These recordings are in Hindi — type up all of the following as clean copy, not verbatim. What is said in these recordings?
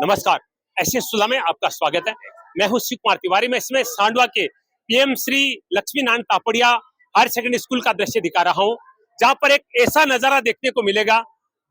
नमस्कार, एसएस सुला में आपका स्वागत है। मैं हूं शिव कुमार तिवारी। मैं इसमें सांडवा के PM Shri Lakshmi Narayan Tapadiya higher secondary school का दृश्य दिखा रहा हूं, जहां पर एक ऐसा नजारा देखने को मिलेगा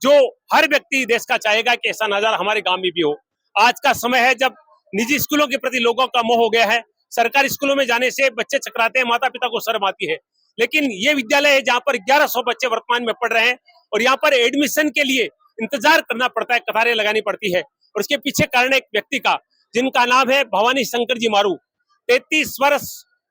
जो हर व्यक्ति देश का चाहेगा कि ऐसा नजारा हमारे गांव में भी हो। आज का समय है जब निजी स्कूलों के प्रति लोगों का मोह हो गया है। सरकारी स्कूलों में जाने से बच्चे चकराते हैं, माता पिता को शर्म आती है। लेकिन ये विद्यालय है जहाँ पर 1100 बच्चे वर्तमान में पढ़ रहे हैं और यहाँ पर एडमिशन के लिए इंतजार करना पड़ता है, कतारें लगानी पड़ती है। और उसके पीछे कारण एक व्यक्ति का, जिनका नाम है भवानी शंकर जी मारू। 33 वर्ष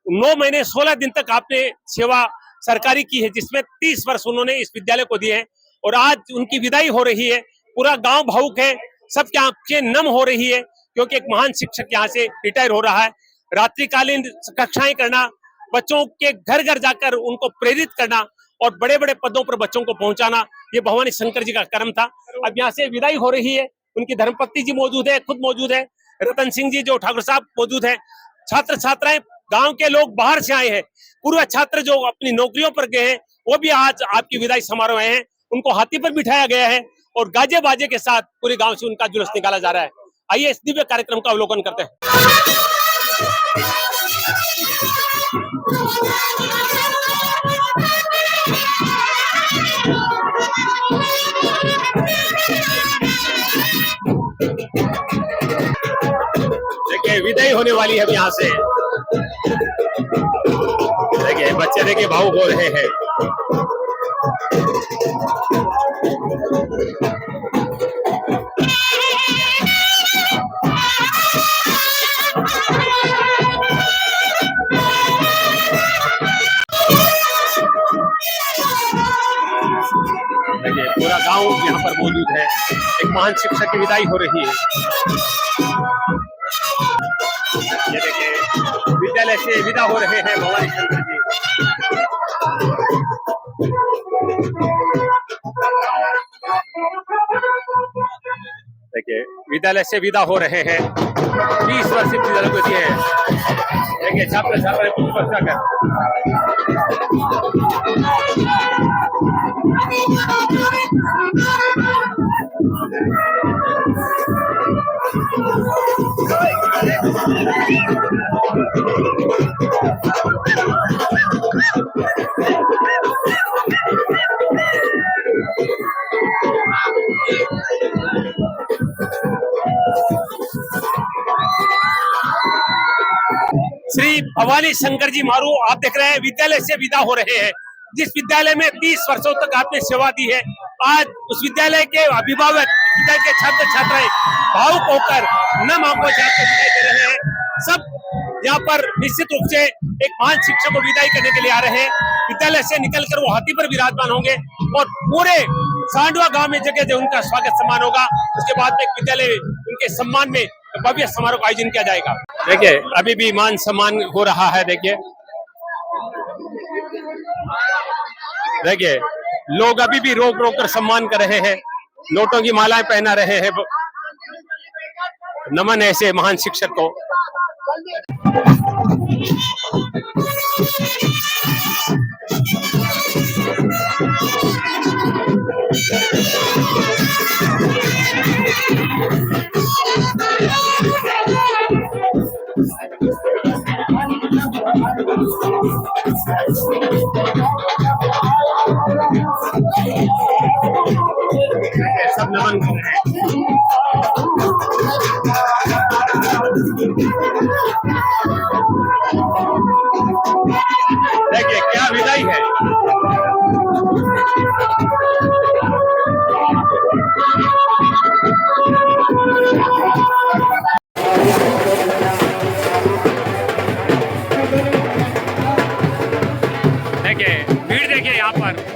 9 महीने 16 दिन तक आपने सेवा सरकारी की है, जिसमें 30 वर्ष उन्होंने इस विद्यालय को दिए हैं और आज उनकी विदाई हो रही है। पूरा गांव भावुक है, सबकी आंखें नम हो रही है, क्योंकि एक महान शिक्षक यहाँ से रिटायर हो रहा है। रात्रिकालीन कक्षाएं करना, बच्चों के घर घर जाकर उनको प्रेरित करना और बड़े बड़े पदों पर बच्चों को पहुंचाना, ये भवानी शंकर जी का कर्म था। अब यहाँ से विदाई हो रही है। उनकी धर्मपत्नी जी मौजूद है, खुद मौजूद है, रतन सिंह जी जो ठाकुर साहब मौजूद है, छात्र छात्राएं, गांव के लोग बाहर से आए हैं, पूर्व छात्र जो अपनी नौकरियों पर गए हैं वो भी आज आपकी विदाई समारोह हैं। उनको हाथी पर बिठाया गया है और गाजे बाजे के साथ पूरे गांव से उनका जुलूस निकाला जा रहा है। आइए इस दिव्य कार्यक्रम का अवलोकन करते हैं। देखिए विदाई होने वाली है यहाँ से। देखिए बच्चे देखिए भावुक हो रहे हैं। देखिए पूरा गांव यहाँ पर मौजूद है। एक महान शिक्षक की विदाई हो रही है। ये देखिए विद्यालय से विदा हो रहे हैं भवानी शंकर जी। देखिए विद्यालय से विदा हो रहे हैं। 30 वर्ष विद्यालय को दिए हैं। देखिए छात्र छात्रा पुष्प कर श्री भवानी शंकर जी मारू आप देख रहे हैं विद्यालय से विदा हो रहे हैं। जिस विद्यालय में 30 वर्षों तक आपने सेवा दी है, आज उस विद्यालय के अभिभावक, विद्यालय के छात्र छात्राएं भावुक होकर नम आंखों से आपको विदाई दे रहे हैं। सब यहाँ पर निश्चित रूप से एक महान शिक्षक को विदाई करने के लिए आ रहे हैं। विद्यालय से निकलकर वो हाथी पर विराजमान होंगे और पूरे सांडवा गांव में जगह जगह उनका स्वागत सम्मान होगा। उसके बाद में एक विद्यालय उनके सम्मान में भव्य समारोह का आयोजन किया जाएगा। देखिए अभी भी मान सम्मान हो रहा है। देखिए देखिए लोग अभी भी रोक रोक कर सम्मान कर रहे हैं, नोटों की मालाएं पहना रहे हैं। नमन है ऐसे महान शिक्षक को। सब नमन कर रहे हैं। देखिए क्या विदाई है। देखिए भीड़ देखिए यहाँ पर।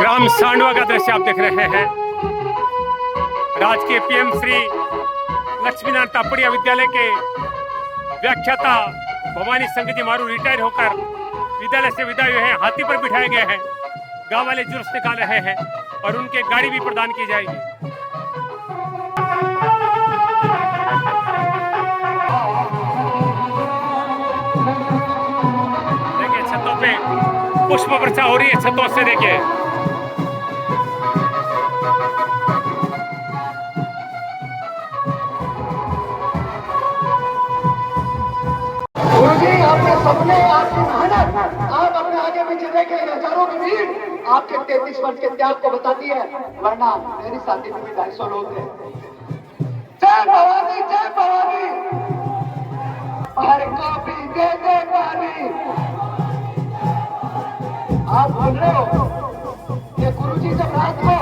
ग्राम सांडवा का दृश्य आप देख रहे हैं। राजकीय पीएम श्री लक्ष्मी नारायण तापड़िया विद्यालय के व्याख्याता भवानी संघ जी मारू रिटायर होकर विद्यालय से विदा हुए हैं, हाथी पर बिठाए गए हैं। गांव वाले जुलूस निकाल रहे हैं और उनके गाड़ी भी प्रदान की जाएगी। देखिए छतों पे पुष्प वर्षा हो रही है, छतों से देखिए। आपके सपने, आपकी मेहनत, आप अपने आगे पीछे देखें, हजारों की भीड़ आपके 33 वर्ष के त्याग को बताती है, वरना मेरी साथी में भी 250 लोग थे। जय भवानी, जय भवानी, हर कॉपी दे दे पानी। आप बोल रहे हो ये गुरुजी जब रात को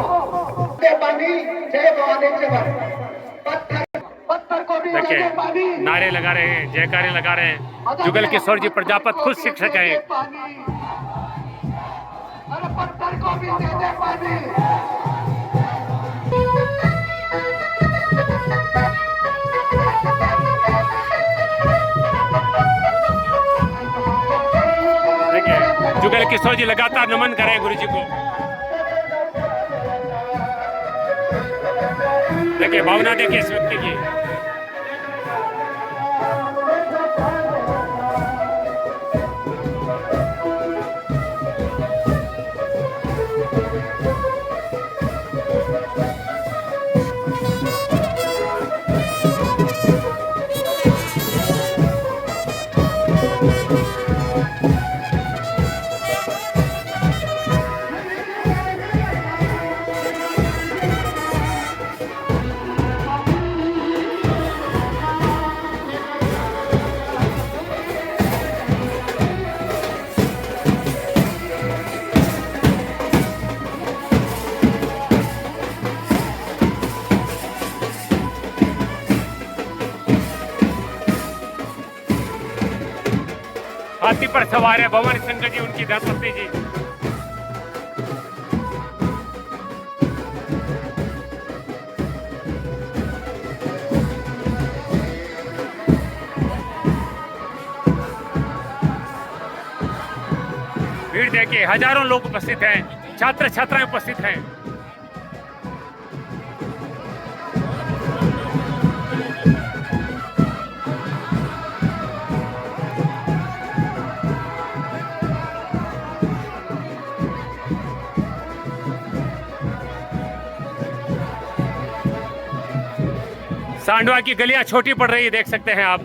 दे पानी, जय भवानी जय भवानी, पत्थर को भी दे दे पानी। नारे लगा रहे हैं, जयकारे लगा रहे हैं। जुगल किशोर जी प्रजापत खुद शिक्षक हैं। अरे पत्थर को भी दे दे पानी। देखिए जुगल किशोर जी लगातार नमन कर रहे हैं गुरु जी को। देखिए भावना देखिए इस व्यक्ति की। हाथी पर सवार है भवानी शंकर जी, उनकी धर्मपत्नी जी। भीड़ देखिए, हजारों लोग उपस्थित हैं, छात्र छात्राएं उपस्थित हैं। सांडवा की गलियां छोटी पड़ रही है, देख सकते हैं आप।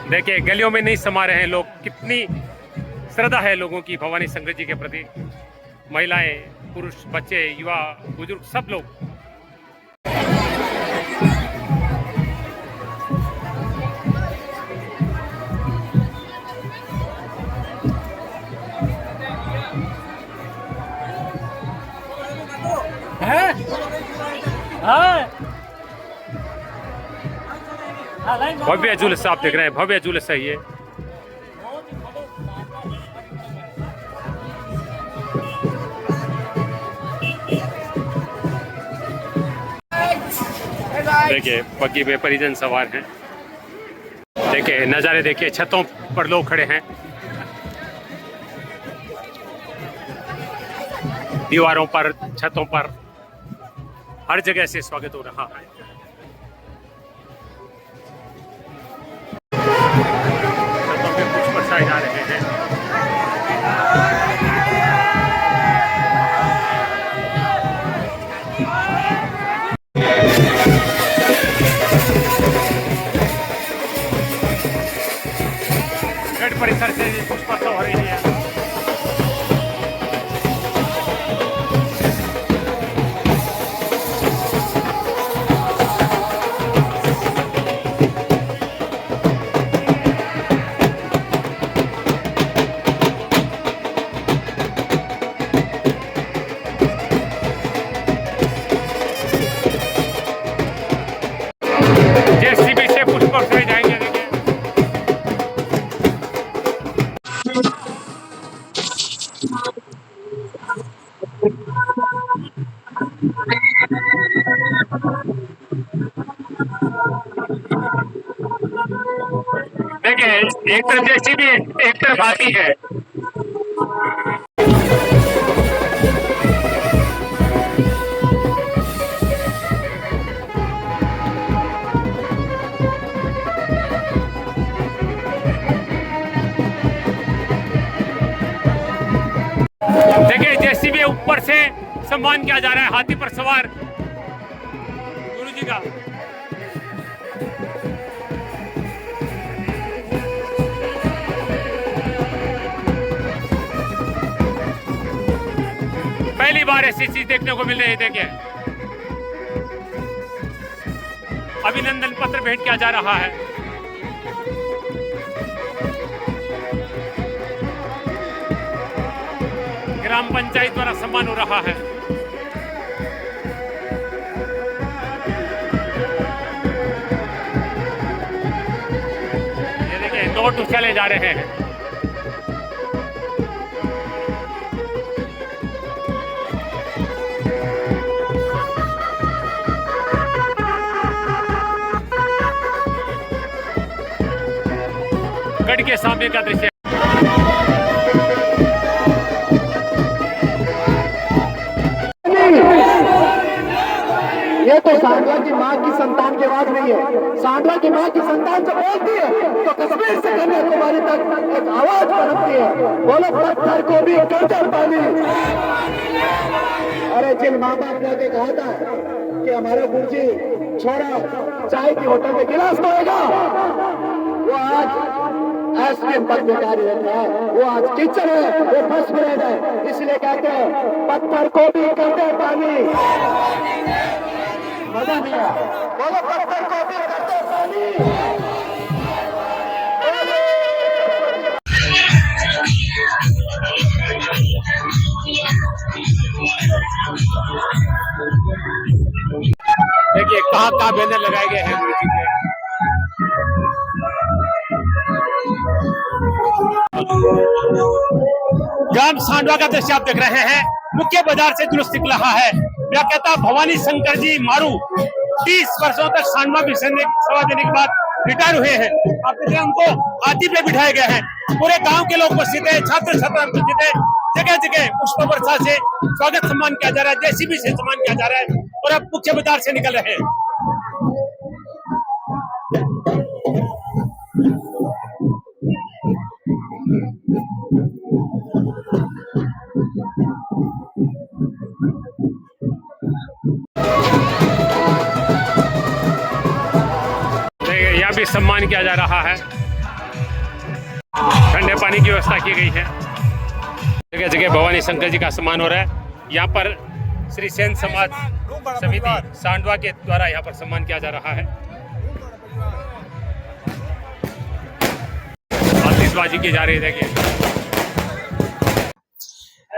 देखिए गलियों में नहीं समा रहे हैं लोग। कितनी श्रद्धा है लोगों की भवानी शंकर जी के प्रति। महिलाएं, पुरुष, बच्चे, युवा, बुजुर्ग, सब लोग। भव्य जुलूस आप देख रहे हैं, भव्य जुलूस है ये। देखिए बग्गी में परिजन सवार हैं। देखिए नज़ारे देखिए, छतों पर लोग खड़े हैं, दीवारों पर, छतों पर, हर जगह से स्वागत हो रहा है। छतों पे पुष्प बरसाए जा रहे हैं। गढ़ परिसर से पुष्प हो रही है। देखिए एक तरफ जैसी भी एक तरफ आती है। देखिए जेसीबी ऊपर से सम्मान किया जा रहा है हाथी पर सवार गुरु जी का। पहली बार ऐसी चीज देखने को मिल रही है। देखिए अभिनंदन पत्र भेंट किया जा रहा है। ग्राम पंचायत द्वारा सम्मान हो रहा है। ये देखिए नोट उछाले जा रहे हैं। गढ़ के सामने का दृश्य। ये तो सांडवा की माँ की संतान की आवाज नहीं है। सांडवा की माँ की संतान जब बोलती है तो कश्मीर से कन्याकुमारी तक एक आवाज पनपती है। बोलो पत्थर को भी कंकड़ पानी। अरे जिन माँ बाप ने आके कहा था कि हमारा गुरुजी छोड़ा चाय की होटल में गिलास धोएगा, वो आज आइसक्रीम पद में कार्य रहता है, वो आज किचन है, वो फर्स्ट ग्रेड है। इसलिए कहते हैं पत्थर को भी कंकड़ पानी। मजा नहीं आया। बोलो पत्थर को भी कंकड़ पानी। देखिए कहाँ बैनर लगाए गए हैं गुरु जी के। ग्राम सांडवा का दृश्य आप देख रहे हैं। मुख्य बाजार से जुलूस निकल रहा है। व्याख्याता भवानी शंकर जी मारू 30 वर्षों तक सांडवा में सेवा देने के बाद रिटायर हुए हैं। आप देख रहे हैं उनको हाथी पे बिठाए गए हैं। पूरे गांव के लोग उपस्थित है, छात्र छात्रा उपस्थित है। जगह जगह पुष्प वर्षा से स्वागत सम्मान किया जा रहा है, जेसीबी से सम्मान किया जा रहा है और अब मुख्य बाजार से निकल रहे हैं। यहाँ भी सम्मान किया जा रहा है। ठंडे पानी की व्यवस्था की गई है। जगह जगह भवानी शंकर जी का सम्मान हो रहा है। यहाँ पर श्री सेन समाज समिति सांडवा के द्वारा यहाँ पर सम्मान किया जा रहा है। आतिशबाजी की जा रही है। देखिए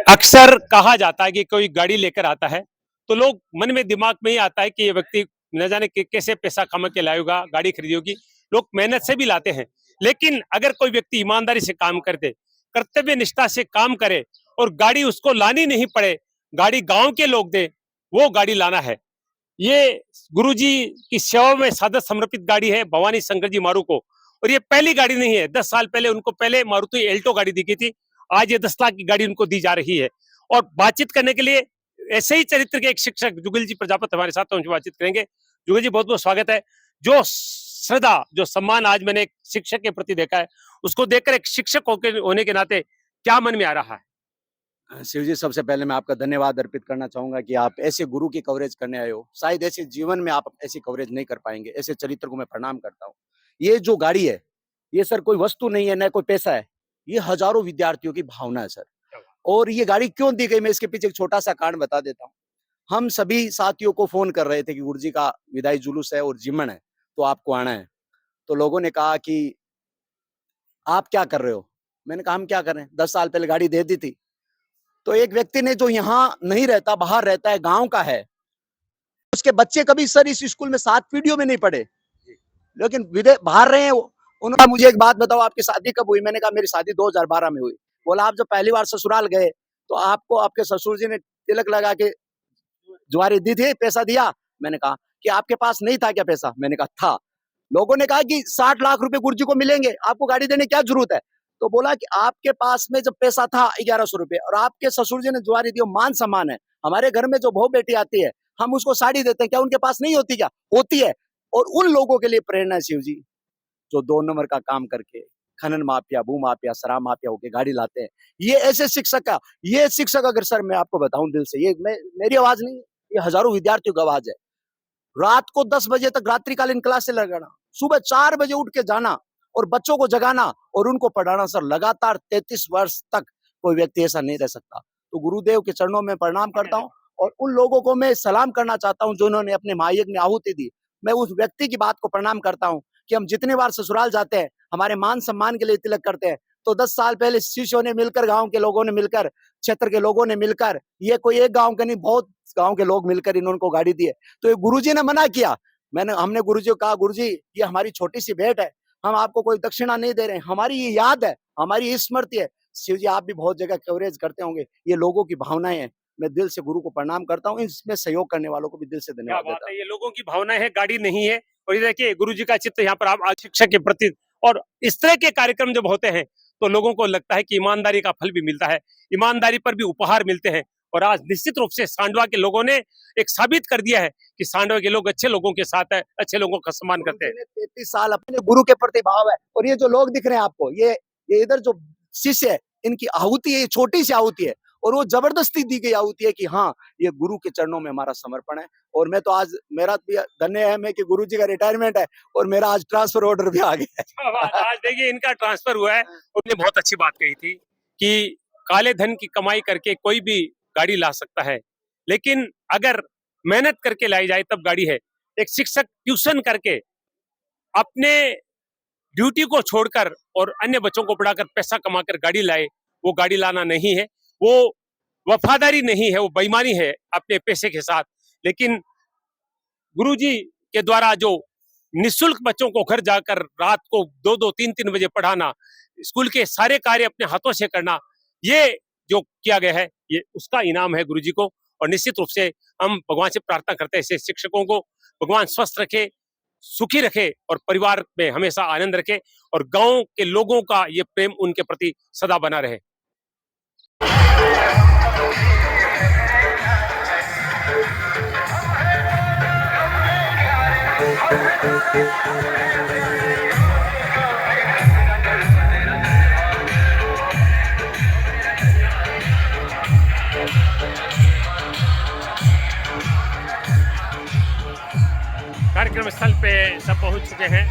अक्सर कहा जाता है कि कोई गाड़ी लेकर आता है तो लोग मन में दिमाग में ही आता है कि ये व्यक्ति न जाने कैसे पैसा कमा के लाएगा, गाड़ी खरीदी होगी। लोग मेहनत से भी लाते हैं, लेकिन अगर कोई व्यक्ति ईमानदारी से काम करते, कर्तव्य निष्ठा से काम करे और गाड़ी उसको लानी नहीं पड़े, गाड़ी गांव के लोग दे, वो गाड़ी लाना है। ये गुरुजी की सेवा में सादत समर्पित गाड़ी है भवानी शंकर जी मारू को। और ये पहली गाड़ी नहीं है। 10 साल पहले उनको पहले मारुति एल्टो गाड़ी दी गई थी। आज ये 10 लाख की गाड़ी उनको दी जा रही है। और बातचीत करने के लिए ऐसे ही चरित्र के एक शिक्षक जुगल जी प्रजापति हमारे साथ, उनसे बातचीत करेंगे। जुगल जी बहुत बहुत स्वागत है। जो श्रद्धा, जो सम्मान आज मैंने एक शिक्षक के प्रति देखा है, उसको देखकर एक शिक्षक होने के नाते क्या मन में आ रहा है? शिव जी, सबसे पहले मैं आपका धन्यवाद अर्पित करना चाहूंगा कि आप ऐसे गुरु की कवरेज करने आए हो। शायद ऐसे जीवन में आप ऐसी कवरेज नहीं कर पाएंगे। ऐसे चरित्र को मैं प्रणाम करता हूँ। ये जो गाड़ी है, ये सर कोई वस्तु नहीं है, न कोई पैसा है। ये हजारों विद्यार्थियों की भावना है सर। और ये गाड़ी क्यों दी गई, मैं इसके पीछे एक छोटा सा कारण बता देता हूँ। हम सभी साथियों को फोन कर रहे थे कि गुरुजी का विदाई जुलूस है और जीवन है, तो आपको आना है। तो लोगों ने कहा कि आप क्या कर रहे हो? मैंने कहा हम क्या कर रहे हैं, 10 साल पहले गाड़ी दे दी थी। तो एक व्यक्ति ने जो यहाँ नहीं रहता, बाहर रहता है, गांव का है, उसके बच्चे कभी सर इस स्कूल में 7 पीढ़ियों में नहीं पढ़े, लेकिन बाहर रहे हैं। उन्होंने मुझे एक बात बताओ, आपकी शादी कब हुई? मैंने कहा मेरी शादी 2012 में हुई। बोला आप जब पहली बार ससुराल गए तो आपको आपके ससुर जी ने तिलक लगा के जुआरी दी थी, पैसा दिया? मैंने कहा कि आपके पास नहीं था क्या पैसा? मैंने कहा था। लोगों ने कहा कि 60 लाख रुपए गुरुजी को मिलेंगे, आपको गाड़ी देने की क्या जरूरत है? तो बोला कि आपके पास में जब पैसा था 1100 रुपए और आपके ससुर जी ने जुआरी दी, मान सम्मान है। हमारे घर में जो बहू बेटी आती है, हम उसको साड़ी देते हैं, क्या उनके पास नहीं होती क्या? होती है। और उन लोगों के लिए प्रेरणा है शिव जी, जो 2 नंबर का काम करके खनन माफिया, भू माफिया, शराब माफिया होके गाड़ी लाते हैं। ये ऐसे शिक्षक का, ये शिक्षक अगर सर मैं आपको बताऊं दिल से, ये मेरी आवाज नहीं है, ये हजारों विद्यार्थियों की आवाज है। रात को 10 बजे तक रात्रिकालीन क्लास से लगाना, सुबह 4 बजे उठ के जाना और बच्चों को जगाना और उनको पढ़ाना। सर लगातार 33 वर्ष तक कोई व्यक्ति ऐसा नहीं रह सकता। तो गुरुदेव के चरणों में प्रणाम करता हूँ और उन लोगों को मैं सलाम करना चाहता हूँ जिन्होंने अपने महायज्ञ में आहुति दी। मैं उस व्यक्ति की बात को प्रणाम करता हूँ कि हम जितने बार ससुराल जाते हैं, हमारे मान सम्मान के लिए तिलक करते हैं, तो 10 साल पहले शिष्यों ने मिलकर, गांव के लोगों ने मिलकर, क्षेत्र के लोगों ने मिलकर, ये कोई एक गांव का नहीं, बहुत गांव के लोग मिलकर इन्होंने गाड़ी दी है। तो ये गुरुजी ने मना किया। हमने गुरुजी को कहा, गुरुजी ये हमारी छोटी सी भेंट है, हम आपको कोई दक्षिणा नहीं दे रहे हैं, हमारी ये याद है, हमारी ये स्मृति है। शिव जी आप भी बहुत जगह कवरेज करते होंगे, ये लोगों की भावनाएं हैं। मैं दिल से गुरु को प्रणाम करता हूँ, इसमें सहयोग करने वालों को भी दिल से क्या धन्यवाद बात देता हूँ। है, ये लोगों की भावना है, गाड़ी नहीं है। और ये देखिए गुरुजी का चित्र यहाँ पर आप आज शिक्षक के प्रति, और इस तरह के कार्यक्रम जब होते हैं तो लोगों को लगता है कि ईमानदारी का फल भी मिलता है, ईमानदारी पर भी उपहार मिलते हैं। और आज निश्चित रूप से सांडवा के लोगों ने एक साबित कर दिया है कि सांडवा के लोग अच्छे लोगों के साथ है, अच्छे लोगों का सम्मान करते हैं। 33 साल अपने गुरु के प्रति भाव है। और ये जो लोग दिख रहे हैं आपको, ये इधर जो शिष्य है, इनकी आहुति है, ये छोटी सी आहुति है और वो जबरदस्ती दी गई आहुति है कि हाँ ये गुरु के चरणों में हमारा समर्पण है। और मैं तो आज, मेरा भी धन्य है मैं कि गुरु जी का रिटायरमेंट है और मेरा आज ट्रांसफर ऑर्डर भी आ गया है। आज देखिए इनका ट्रांसफर हुआ है। उन्होंने बहुत अच्छी बात कही थी कि काले धन की कमाई करके कोई भी गाड़ी ला सकता है, लेकिन अगर मेहनत करके लाई जाए तब गाड़ी है। एक शिक्षक ट्यूशन करके अपने ड्यूटी को छोड़कर और अन्य बच्चों को पढ़ाकर पैसा कमाकर गाड़ी लाए, वो गाड़ी लाना नहीं है, वो वफादारी नहीं है, वो बेईमानी है अपने पैसे के साथ। लेकिन गुरुजी के द्वारा जो निःशुल्क बच्चों को घर जाकर रात को 2-2, 3-3 बजे पढ़ाना, स्कूल के सारे कार्य अपने हाथों से करना, ये जो किया गया है, ये उसका इनाम है गुरुजी को। और निश्चित रूप से हम भगवान से प्रार्थना करते हैं ऐसे शिक्षकों को भगवान स्वस्थ रखे, सुखी रखे और परिवार में हमेशा आनंद रखे और गांव के लोगों का ये प्रेम उनके प्रति सदा बना रहे। कार्यक्रम स्थल पे सब पहुंच चुके हैं।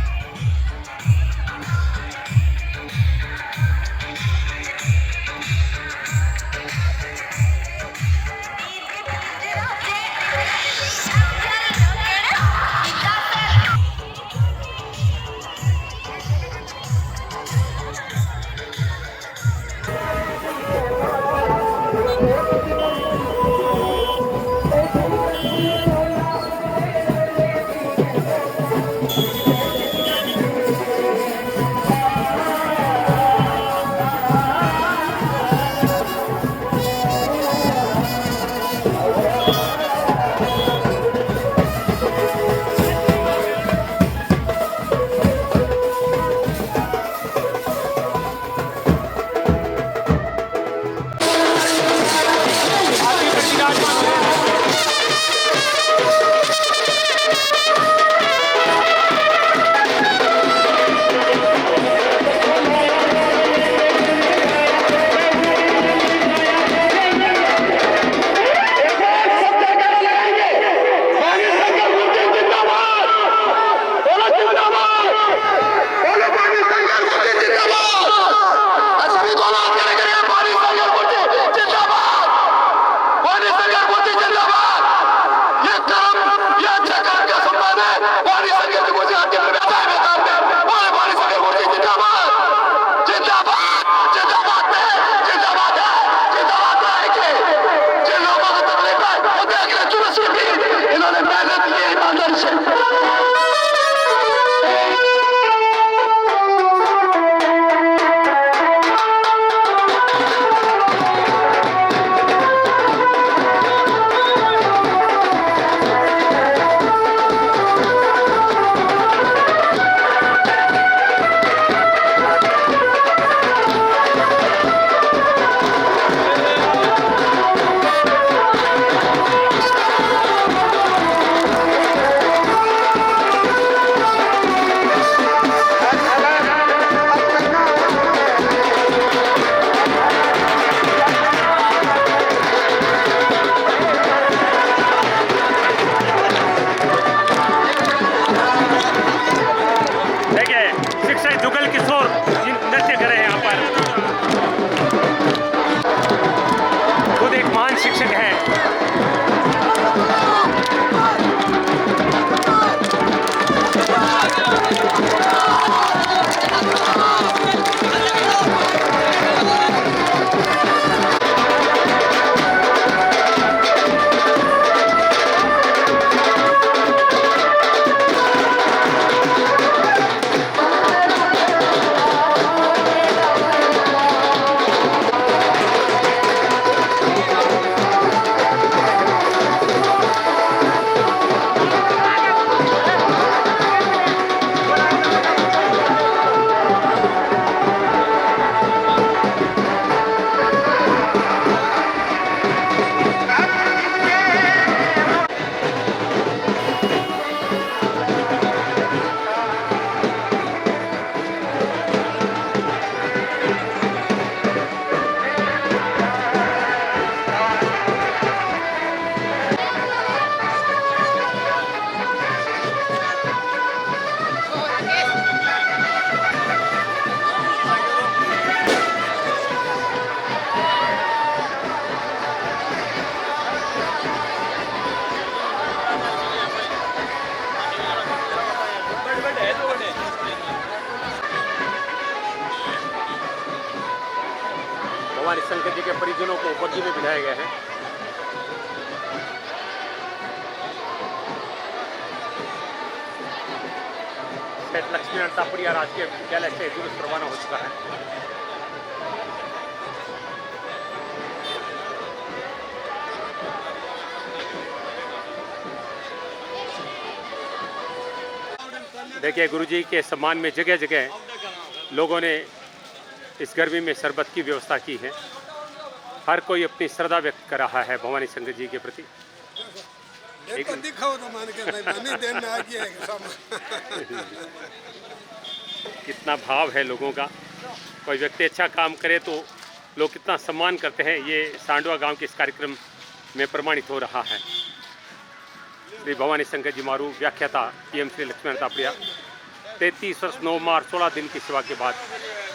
शंकर जी के परिजनों को बग्गी में बिठाया गया है। सेठ लक्ष्मीनारायण तापड़िया राजकीय विद्यालय से जुलूस रवाना हो चुका है। देखिए गुरुजी के सम्मान में जगह जगह लोगों ने इस गर्मी में शरबत की व्यवस्था की है। हर कोई अपनी श्रद्धा व्यक्त कर रहा है भवानी शंकर जी के प्रति। दिखाओ तो मान के भाई देना आ गया कितना भाव है लोगों का। कोई व्यक्ति अच्छा काम करे तो लोग कितना सम्मान करते हैं, ये सांडवा गांव के इस कार्यक्रम में प्रमाणित हो रहा है। श्री भवानी शंकर जी मारू व्याख्याता पीएम श्री लक्ष्मीनारायण तापड़िया 33 वर्ष 9 माह 16 दिन की सेवा के बाद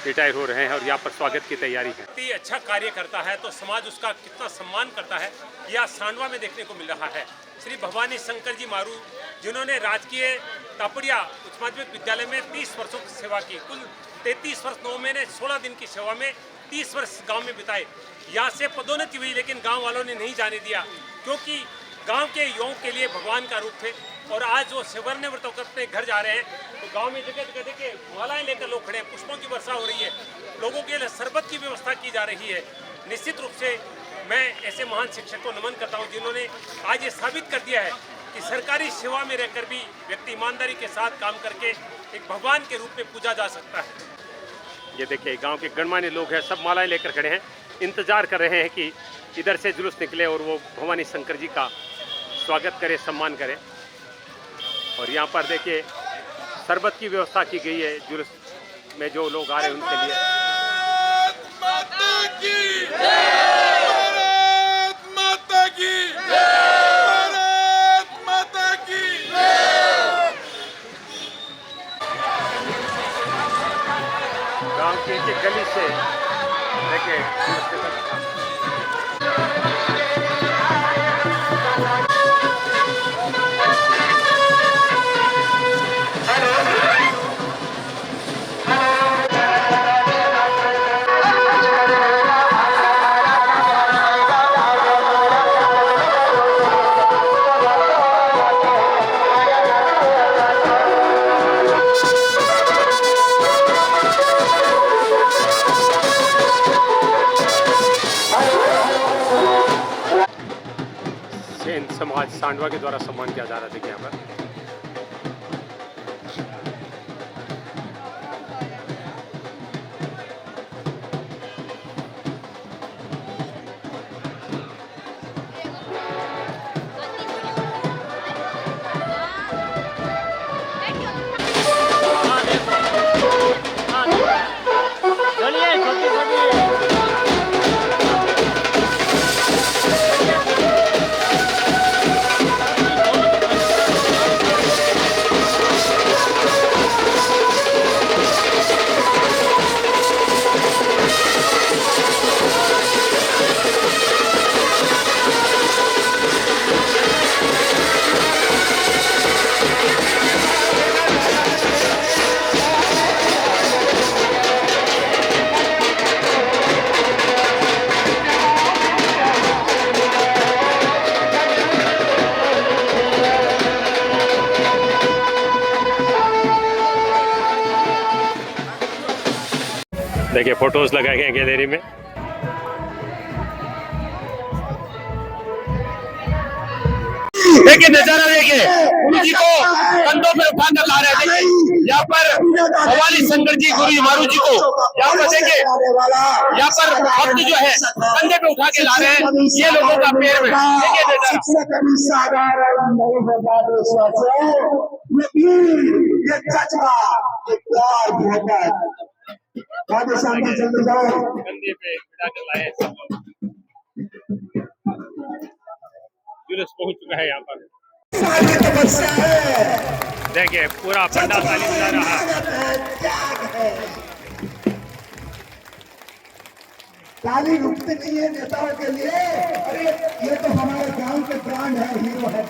रिटायर हो रहे हैं और यहाँ पर स्वागत की तैयारी है। व्यक्ति अच्छा कार्य करता है तो समाज उसका कितना सम्मान करता है, यह सांडवा में देखने को मिल रहा है। श्री भवानी शंकर जी मारू जिन्होंने राजकीय तापड़िया उच्च माध्यमिक विद्यालय में 30 वर्षों की सेवा की, कुल 33 वर्ष 9 महीने 16 दिन की सेवा में 30 वर्ष गांव में बिताए। यहाँ से पदोन्नति हुई लेकिन गांव वालों ने नहीं जाने दिया, क्योंकि गांव के युवाओं के लिए भगवान का रूप थे। और आज जो सेवरने व्रत होकर अपने घर जा रहे हैं तो गांव में जगह जगह देखिए मालाएं लेकर लोग खड़े हैं, पुष्पों की वर्षा हो रही है, लोगों के लिए शरबत की व्यवस्था की जा रही है। निश्चित रूप से मैं ऐसे महान शिक्षक को नमन करता हूं जिन्होंने आज ये साबित कर दिया है कि सरकारी सेवा में रहकर भी व्यक्ति ईमानदारी के साथ काम करके एक भगवान के रूप में पूजा जा सकता है। ये देखिए गांव के गणमान्य लोग हैं, सब मालाएं लेकर खड़े हैं, इंतजार कर रहे हैं कि इधर से जुलूस निकले और वो भवानी शंकर जी का स्वागत करे, सम्मान करे। और यहाँ पर देखिए शरबत की व्यवस्था की गई है जुलूस में जो लोग आ रहे हैं उनके लिए। माता की भारत माता की भारत माता की। गांव की एक गली से देखिए समाज सांडवा के द्वारा सम्मान किया जा रहा है। देखिए यहाँ पर देखिए फोटोज लगाए गए गैलरी में। देखिए नजारा देखिए, गुरु जी को कंधों पे उठाकर ला रहे थे। यहाँ पर भवानी शंकर जी गुरु जी मारू जी को यहाँ पर देखिए, यहाँ पर भक्त जो है कंधे पे उठा के ला रहे हैं, ये लोगों का पैर में देखिए नजारा। कंधे पे उठाकर लाए सब लोग। जुलूस पहुंच चुका है यहाँ पर। देखिए पूरा पंडाल ताली बजा रहा है। ताली रुकती नहीं है नेताओं के लिए। अरे ये तो हमारे गांव के प्राण है, हीरो है।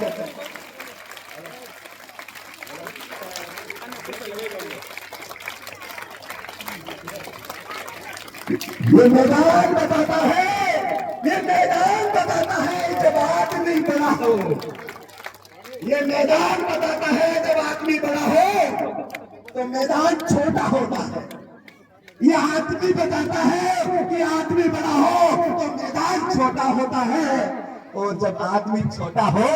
ये मैदान बताता है, ये मैदान बताता है जब आदमी बड़ा हो। ये मैदान बताता है जब आदमी बड़ा हो तो मैदान छोटा होता है। ये आदमी बताता है कि आदमी बड़ा हो तो मैदान छोटा होता है, और जब आदमी छोटा हो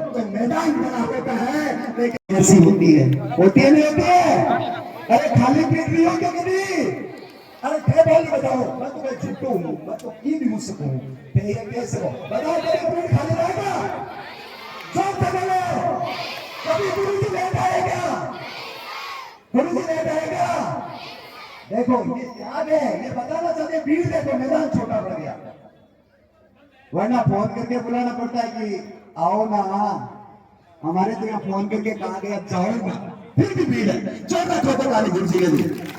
तो मैदान बड़ा होता है। लेकिन ऐसी होती है नहीं होती है? अरे खाली पेट भी हो क्या कभी? अरे थे बोल बताओ, मैं तो झूठू हूँ, मैं तो की भी मुझसे हूँ, कैसे हो बताओ? मेरा पेट खाली रहेगा? जोर से बोलो, कभी गुरु जी लेट आएगा? गुरु जी लेट आएगा? देखो ये त्याग है, ये बताना चाहते भीड़ देखो, मैदान छोटा पड़ गया। वरना फोन करके बुलाना पड़ता है कि आओ ना, हमारे तो यहाँ फोन करके कहा गया जाओ ना, फिर भी भीड़ है। जोरदार ठोकर वाली गुरु जी के लिए।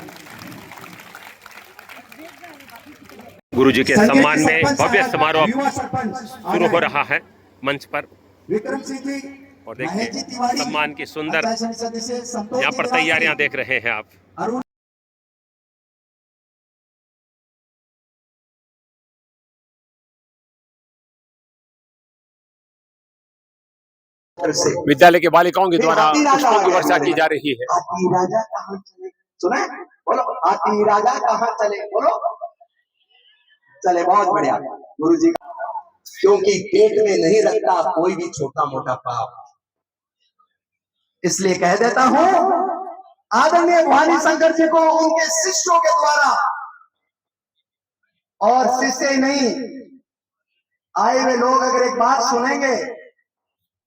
गुरु जी के सम्मान में भव्य समारोह शुरू हो रहा है मंच पर। विक्रम सिंह जी और देखिए सम्मान की सुंदर यहाँ पर तैयारियां देख रहे हैं आप। अरुण विद्यालय के बालिकाओं के द्वारा पुष्पों की वर्षा की जा रही है। हाथी राजा कहाँ चले? सुना है? बोलो हाथी राजा कहाँ चले? बोलो चले। बहुत बढ़िया गुरु जी, क्योंकि पेट में नहीं रखता कोई भी छोटा मोटा पाप। इसलिए कह देता हूं, आदरणीय भवानी शंकर जी को उनके शिष्यों के द्वारा, और शिष्य नहीं आए हुए लोग अगर एक बात सुनेंगे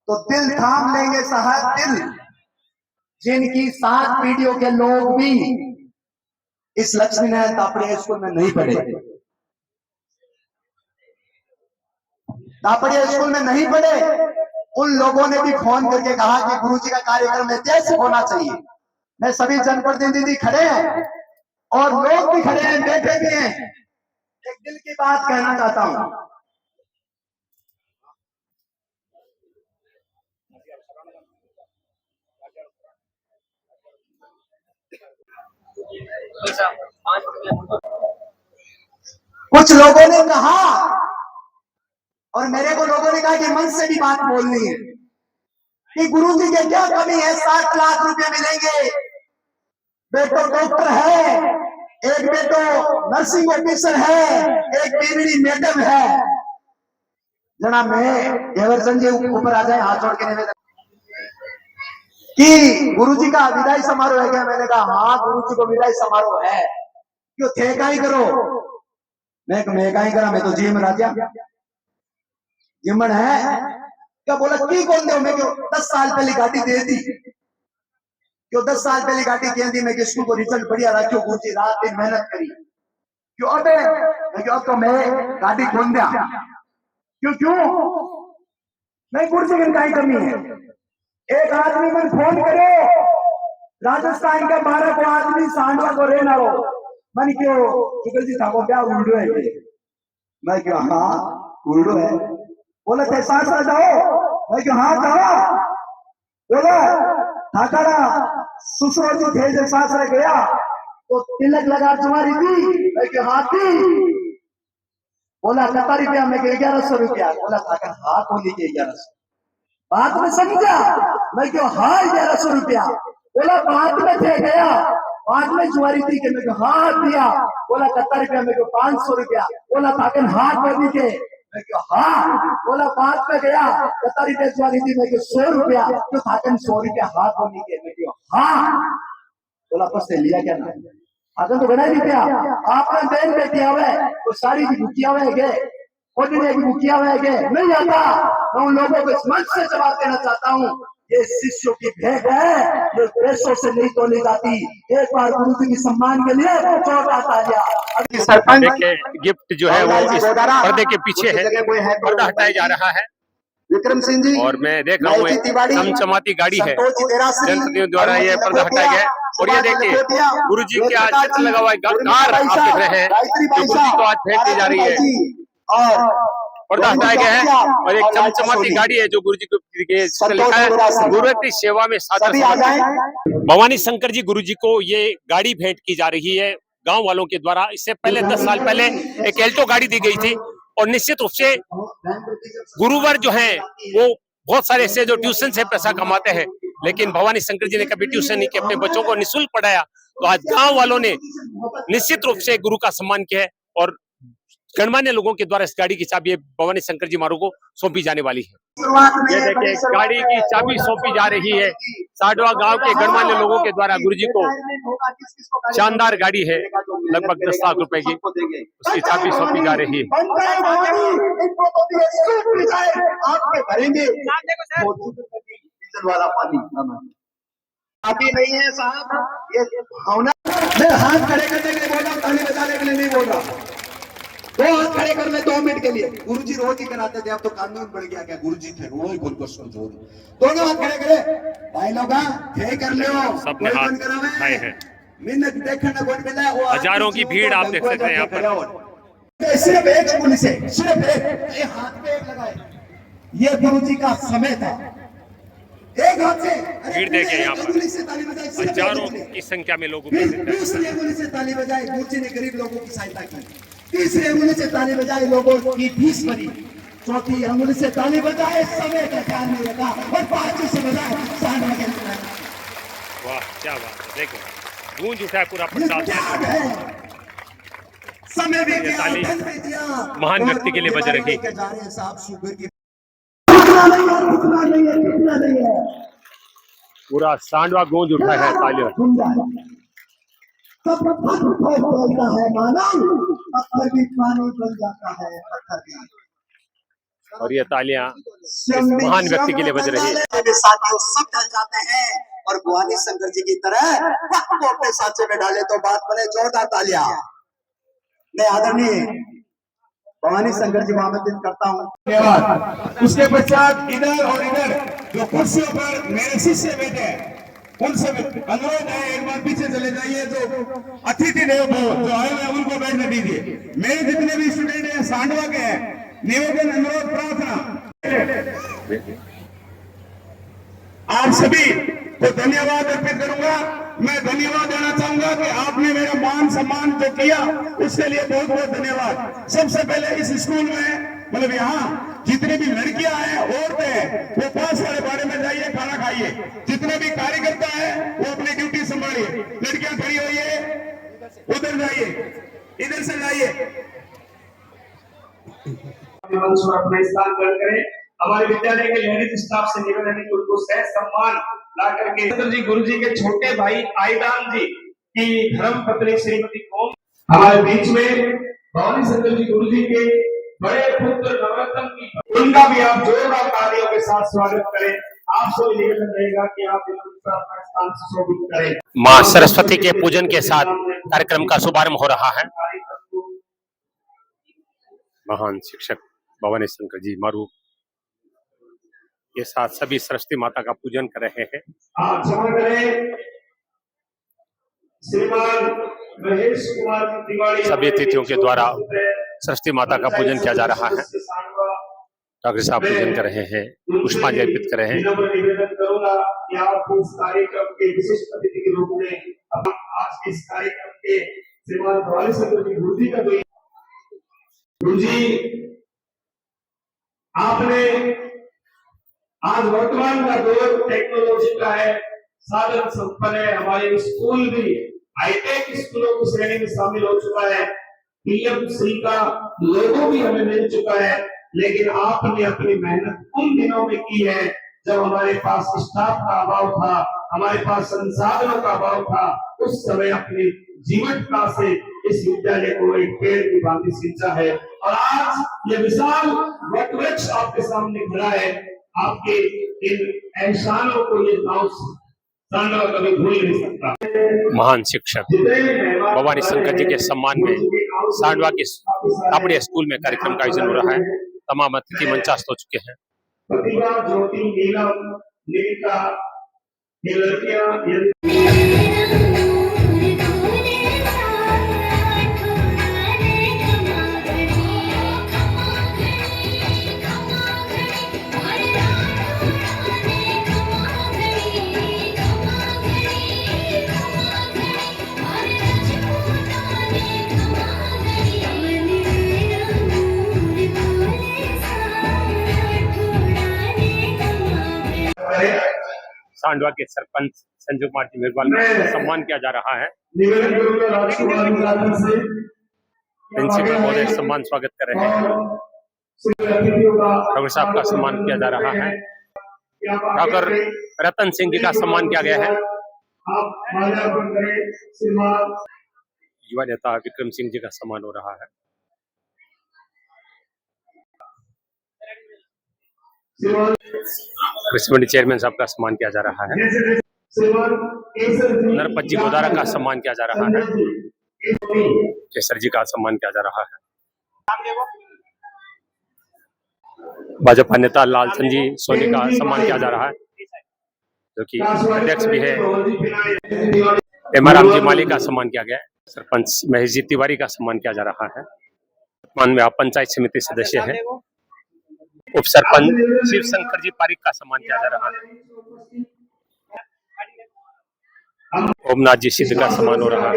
तो दिल थाम लेंगे साहब, दिल। जिनकी 7 पीढ़ियों के लोग भी इस लक्ष्मी नारायण तापड़िया स्कूल में नहीं पढ़े, तापड़िया स्कूल में नहीं पढ़े, उन लोगों ने भी फोन करके कहा कि गुरुजी का कार्यक्रम ऐसे होना चाहिए। मैं सभी जनप्रतिनिधि खड़े हैं और लोग भी खड़े हैं, बैठे भी हैं। एक दिल की बात कहना चाहता हूं, कुछ लोगों ने कहा और मेरे को लोगों ने कहा कि मन से भी बात बोलनी है कि गुरुजी के क्या कमी है? 7 लाख रुपए मिलेंगे, बेटो डॉक्टर है, एक बेटो नर्सिंग ऑफिसर है, एक बीबी मैडम है। जना मैं घेवर जी ऊपर आ जाए, हाथ जोड़ के निवेदन कि गुरुजी का विदाई समारोह है क्या? मैंने कहा हाँ गुरुजी को विदाई समारोह है। क्यों थे का ही करो? मैं का ही करा, मैं तो जिम राजा जिमन है क्या? बोला की कौन दे? मैं क्यों 10 साल पहले गाड़ी दे दी, क्यों 10 साल पहले गाड़ी दे दी, मैं किसको को रिजल्ट बढ़िया रखो, गुरुजी रात दिन मेहनत करी, क्यों अबे मैं क्यों तो मैं गाड़ी खोल दिया, क्यों क्यों मैं गुरुजी की कहीं कमी है? एक आदमी मन फोन करो, राजस्थान का 12 को आदमी सांडवा को रहना हो, मन क्यों शुक्र जी था को क्या उल्टो है? मैं क्यों हाँ उल्टो है। बोला थे सासरा जाओ, मैं क्यों हाँ जाओ। बोला थाकारा ससुर जी थे जब सासरा गया तो तिलक लगा तुम्हारी थी, मैं क्यों हाँ थी। बोला 11 रुपया, मैं 1100 रुपया। बोला थाकर हाँ को लीजिए 1100, बात में समझा? मैं क्यों हाँ 1100 रुपया। बोला बाद में थे गया, बाद में जुआरी थी कि मैं हाँ दिया। बोला 70 रुपया, मैं 500 रुपया। बोला थाकर हाँ को दीजिए, मैं क्यों हाँ। बोला बाद में गया 70 रुपया जुआरी थी, मैं 100 रुपया, तो थाकर 100 रुपया हाँ को दीजिए, मैं क्यों हाँ। बोला बस से लिया क्या ना आगे तो बना दिया आपने बहन बेटी आवे तो साड़ी की भूखिया हुए गए, ओडने की भूखिया हुए गए नहीं आता। मैं उन लोगों को इस मंच से जवाब देना चाहता हूँ, ये शिष्यों की भेंट है, ये पैसों से नहीं तोली जाती। एक बार गुरु जी के सम्मान के लिए चौथा तालियां। सरपंच गिफ्ट जो है वो इस पर्दे के पीछे है, पर्दा हटाया जा रहा है। विक्रम सिंह जी और मैं देख रहा हूँ चमचमाती गाड़ी है, जनप्रतिनिधियों द्वारा ये पर्दा हटाया गया। और ये देखिए गुरु जी के आज चित्र लगा हुआ है, कार आप देख रहे हैं, जो गुरु जी को आज भेंट दी जा रही है, पर्दा हटाया गया है। और एक चमचमाती गाड़ी है जो गुरु जी को लिखा है गुरु की सेवा में सादर। भवानी शंकर जी गुरु जी को ये गाड़ी भेंट की जा रही है। गांव वालों के द्वारा। इससे पहले 10 साल पहले एक एल्टो गाड़ी दी गई थी और निश्चित रूप से गुरुवर जो हैं वो बहुत सारे ऐसे जो ट्यूशन से पैसा कमाते हैं, लेकिन भवानी शंकर जी ने कभी ट्यूशन नहीं किया, अपने बच्चों को निःशुल्क पढ़ाया। तो आज गांव वालों ने निश्चित रूप से गुरु का सम्मान किया है और गणमान्य लोगों के द्वारा इस गाड़ी की चाबी भवानी शंकर जी महाराज को सौंपी जाने वाली है। ये देखिए गाड़ी की चाबी सौंपी जा रही है। सांडवा गांव के गणमान्य लोगों के द्वारा गुरु जी को शानदार गाड़ी है, लगभग 10 लाख रुपए की, उसकी चाबी सौंपी जा रही है। वाला पानी नहीं है साहब, ये भावना। मैं हाथ खड़े करने के लिए बोल रहा हूँ, ताली बजाने के लिए नहीं बोल रहा। दो हाथ खड़े कर ले 2 मिनट के लिए। गुरुजी रोज ही कराते थे, अब तो कानून बढ़ गया। क्या गुरुजी थे रोज बोल को जोर, दोनों हाथ खड़े करे भाई लोग, थे कर ले सबने हाथ उठाए हैं। मिन्नत देखने को मिला, हजारों की भीड़ आप देख सकते हैं यहाँ पर। सिर्फ एक स्कूल से, सिर्फ एक हाथ पे एक लगाए, ये गुरुजी का समय था। एक हाथ से भीड़ देखिए यहाँ पर हजारों की संख्या में लोग उपस्थित हैं। दूसरी अंगुली से ताली बजाए, गुरुजी ने गरीब लोगों की सहायता की। तीसरी अंगुली से ताली बजाए, लोगों की फीस भरी। चौथी अंगुली से ताली बजाए, समय का ख्याल नहीं रखा। और 5वीं से बजाए, सांडवा के लिए। वाह क्या बात है, देखो गूंज उठा है पूरा प्रसाद। समय भी ये ताली दिया, महान व्यक्ति के लिए बज रही। पूरा सांडवा गूंज उठा है तालियों। है मानव, पत्थर भी पानी बन जाता है, पत्थर भी। और ये तालियां इस महान व्यक्ति के लिए बज रही है। साथियों सब ढल जाते हैं और भवानी शंकर जी की तरह को अपने साचे में डाले तो बात बने। जोरदार तालियां। मैं आदरणीय भवानी शंकर जी को आमंत्रित करता हूँ। धन्यवाद। उसके पश्चात इधर और इधर जो कुर्सियों पर मेरे शिष्य बैठे उनसे अनुरोध है, एक बार पीछे चले जाइए। जो अतिथि देव भव जो आए हुए उनको बैठने दीजिए। मेरे जितने भी स्टूडेंट हैं सांडवा के हैं, निवेदन अनुरोध प्रार्थना, आप सभी को धन्यवाद अर्पित करूंगा। मैं धन्यवाद देना चाहूंगा कि आपने मेरा मान सम्मान जो किया उसके लिए बहुत बहुत धन्यवाद। सबसे पहले इस स्कूल में मतलब यहाँ जितने भी लड़कियां हैं, औरतें हैं, वो पास वाले बाड़े में जाइए, खाना खाइए। जितने भी कार्यकर्ता है वो अपनी ड्यूटी संभालिए। लड़कियां खड़ी होइए, उधर जाइए, इधर से जाइए। अपना स्थान ग्रहण करें। हमारे विद्यालय के लेडीज स्टाफ से निवेदन है कि उनको सह सम्मान ला करके जी गुरु जी के छोटे भाई आईदान जी की धर्म पत्नी श्रीमती कौम हमारे बीच में भवानी शंकर जी गुरु जी के बड़े पुत्र नवरत्न की, उनका भी आप जोरदार तालियों के साथ स्वागत करें। आपसे निवेदन रहेगा कि आप अपना स्थान सुशोभित करें। माँ सरस्वती के पूजन के साथ कार्यक्रम का शुभारंभ हो रहा है। महान शिक्षक भवानी शंकर जी मारू के साथ सभी सरस्वती माता का पूजन कर रहे हैं। आप क्षमा करें, श्रीमान महेश कुमार तिवारी सभी अतिथियों के द्वारा सरस्वती माता का पूजन किया जा रहा है। डॉक्टर साहब पूजन कर रहे हैं, पुष्पांजलि अर्पित कर रहे हैं। निवेदन करूंगा कि आप इस कार्यक्रम के विशिष्ट अतिथि के रूप में आज के इस कार्यक्रम के श्रीमान भवानी शंकर जी गुरु जी का गुरु जी आपने आज वर्तमान का दौर टेक्नोलॉजी का है, साधन संपन्न है। हमारे स्कूल भी हाईटेक स्कूलों की श्रेणी में शामिल हो चुका है। पीएमसी का लोगो भी हमें मिल चुका है। लेकिन आपने अपनी मेहनत उन दिनों में की है जब हमारे पास स्टाफ का अभाव था, हमारे पास संसाधनों का अभाव था। उस समय अपनी जीवटता से इस विद्यालय को एक पेड़ की भांति सींचा है और आज ये विशाल वटवृक्ष आपके सामने खड़ा है। आपके इन एहसानों को ये गांव सांडवा कभी भूल नहीं सकता। महान शिक्षक भवानी शंकर जी के सम्मान में सांडवा के तापड़िया स्कूल में कार्यक्रम का आयोजन हो रहा है। तमाम अतिथि मंचास्त हो चुके हैं। प्रतिभा, ज्योति, नीलम, निविता, ये लड़कियां सांडवा के सरपंच संजू कुमार जी मेघवाल का सम्मान किया जा रहा है। निवेदन करूंगा राजकुमार मुलाजम से प्रिंसिपल महोदय सम्मान स्वागत कर रहे हैं। डॉक्टर साहब का सम्मान किया जा रहा है। डॉक्टर रतन सिंह जी का सम्मान किया गया है। आप माल्यार्पण करें। श्रीमान युवा नेता विक्रम सिंह जी का सम्मान हो रहा है। कृषि मंडी चेयरमैन साहब का सम्मान किया जा रहा है। नरपत जी गोदारा का सम्मान किया जा रहा है। केसर जी का सम्मान किया जा रहा है। भाजपा नेता लालचंद जी सोनी का सम्मान किया जा रहा है, जो कि अध्यक्ष भी है। हेमाराम जी माली का सम्मान किया गया है। सरपंच महेश जी तिवारी का सम्मान किया जा रहा है। वर्तमान में आप पंचायत समिति सदस्य हैं। उप सरपंच शिव शंकर जी पारिक का सम्मान किया जा रहा है। ओमनाथ जी सिद्ध का सम्मान हो रहा है।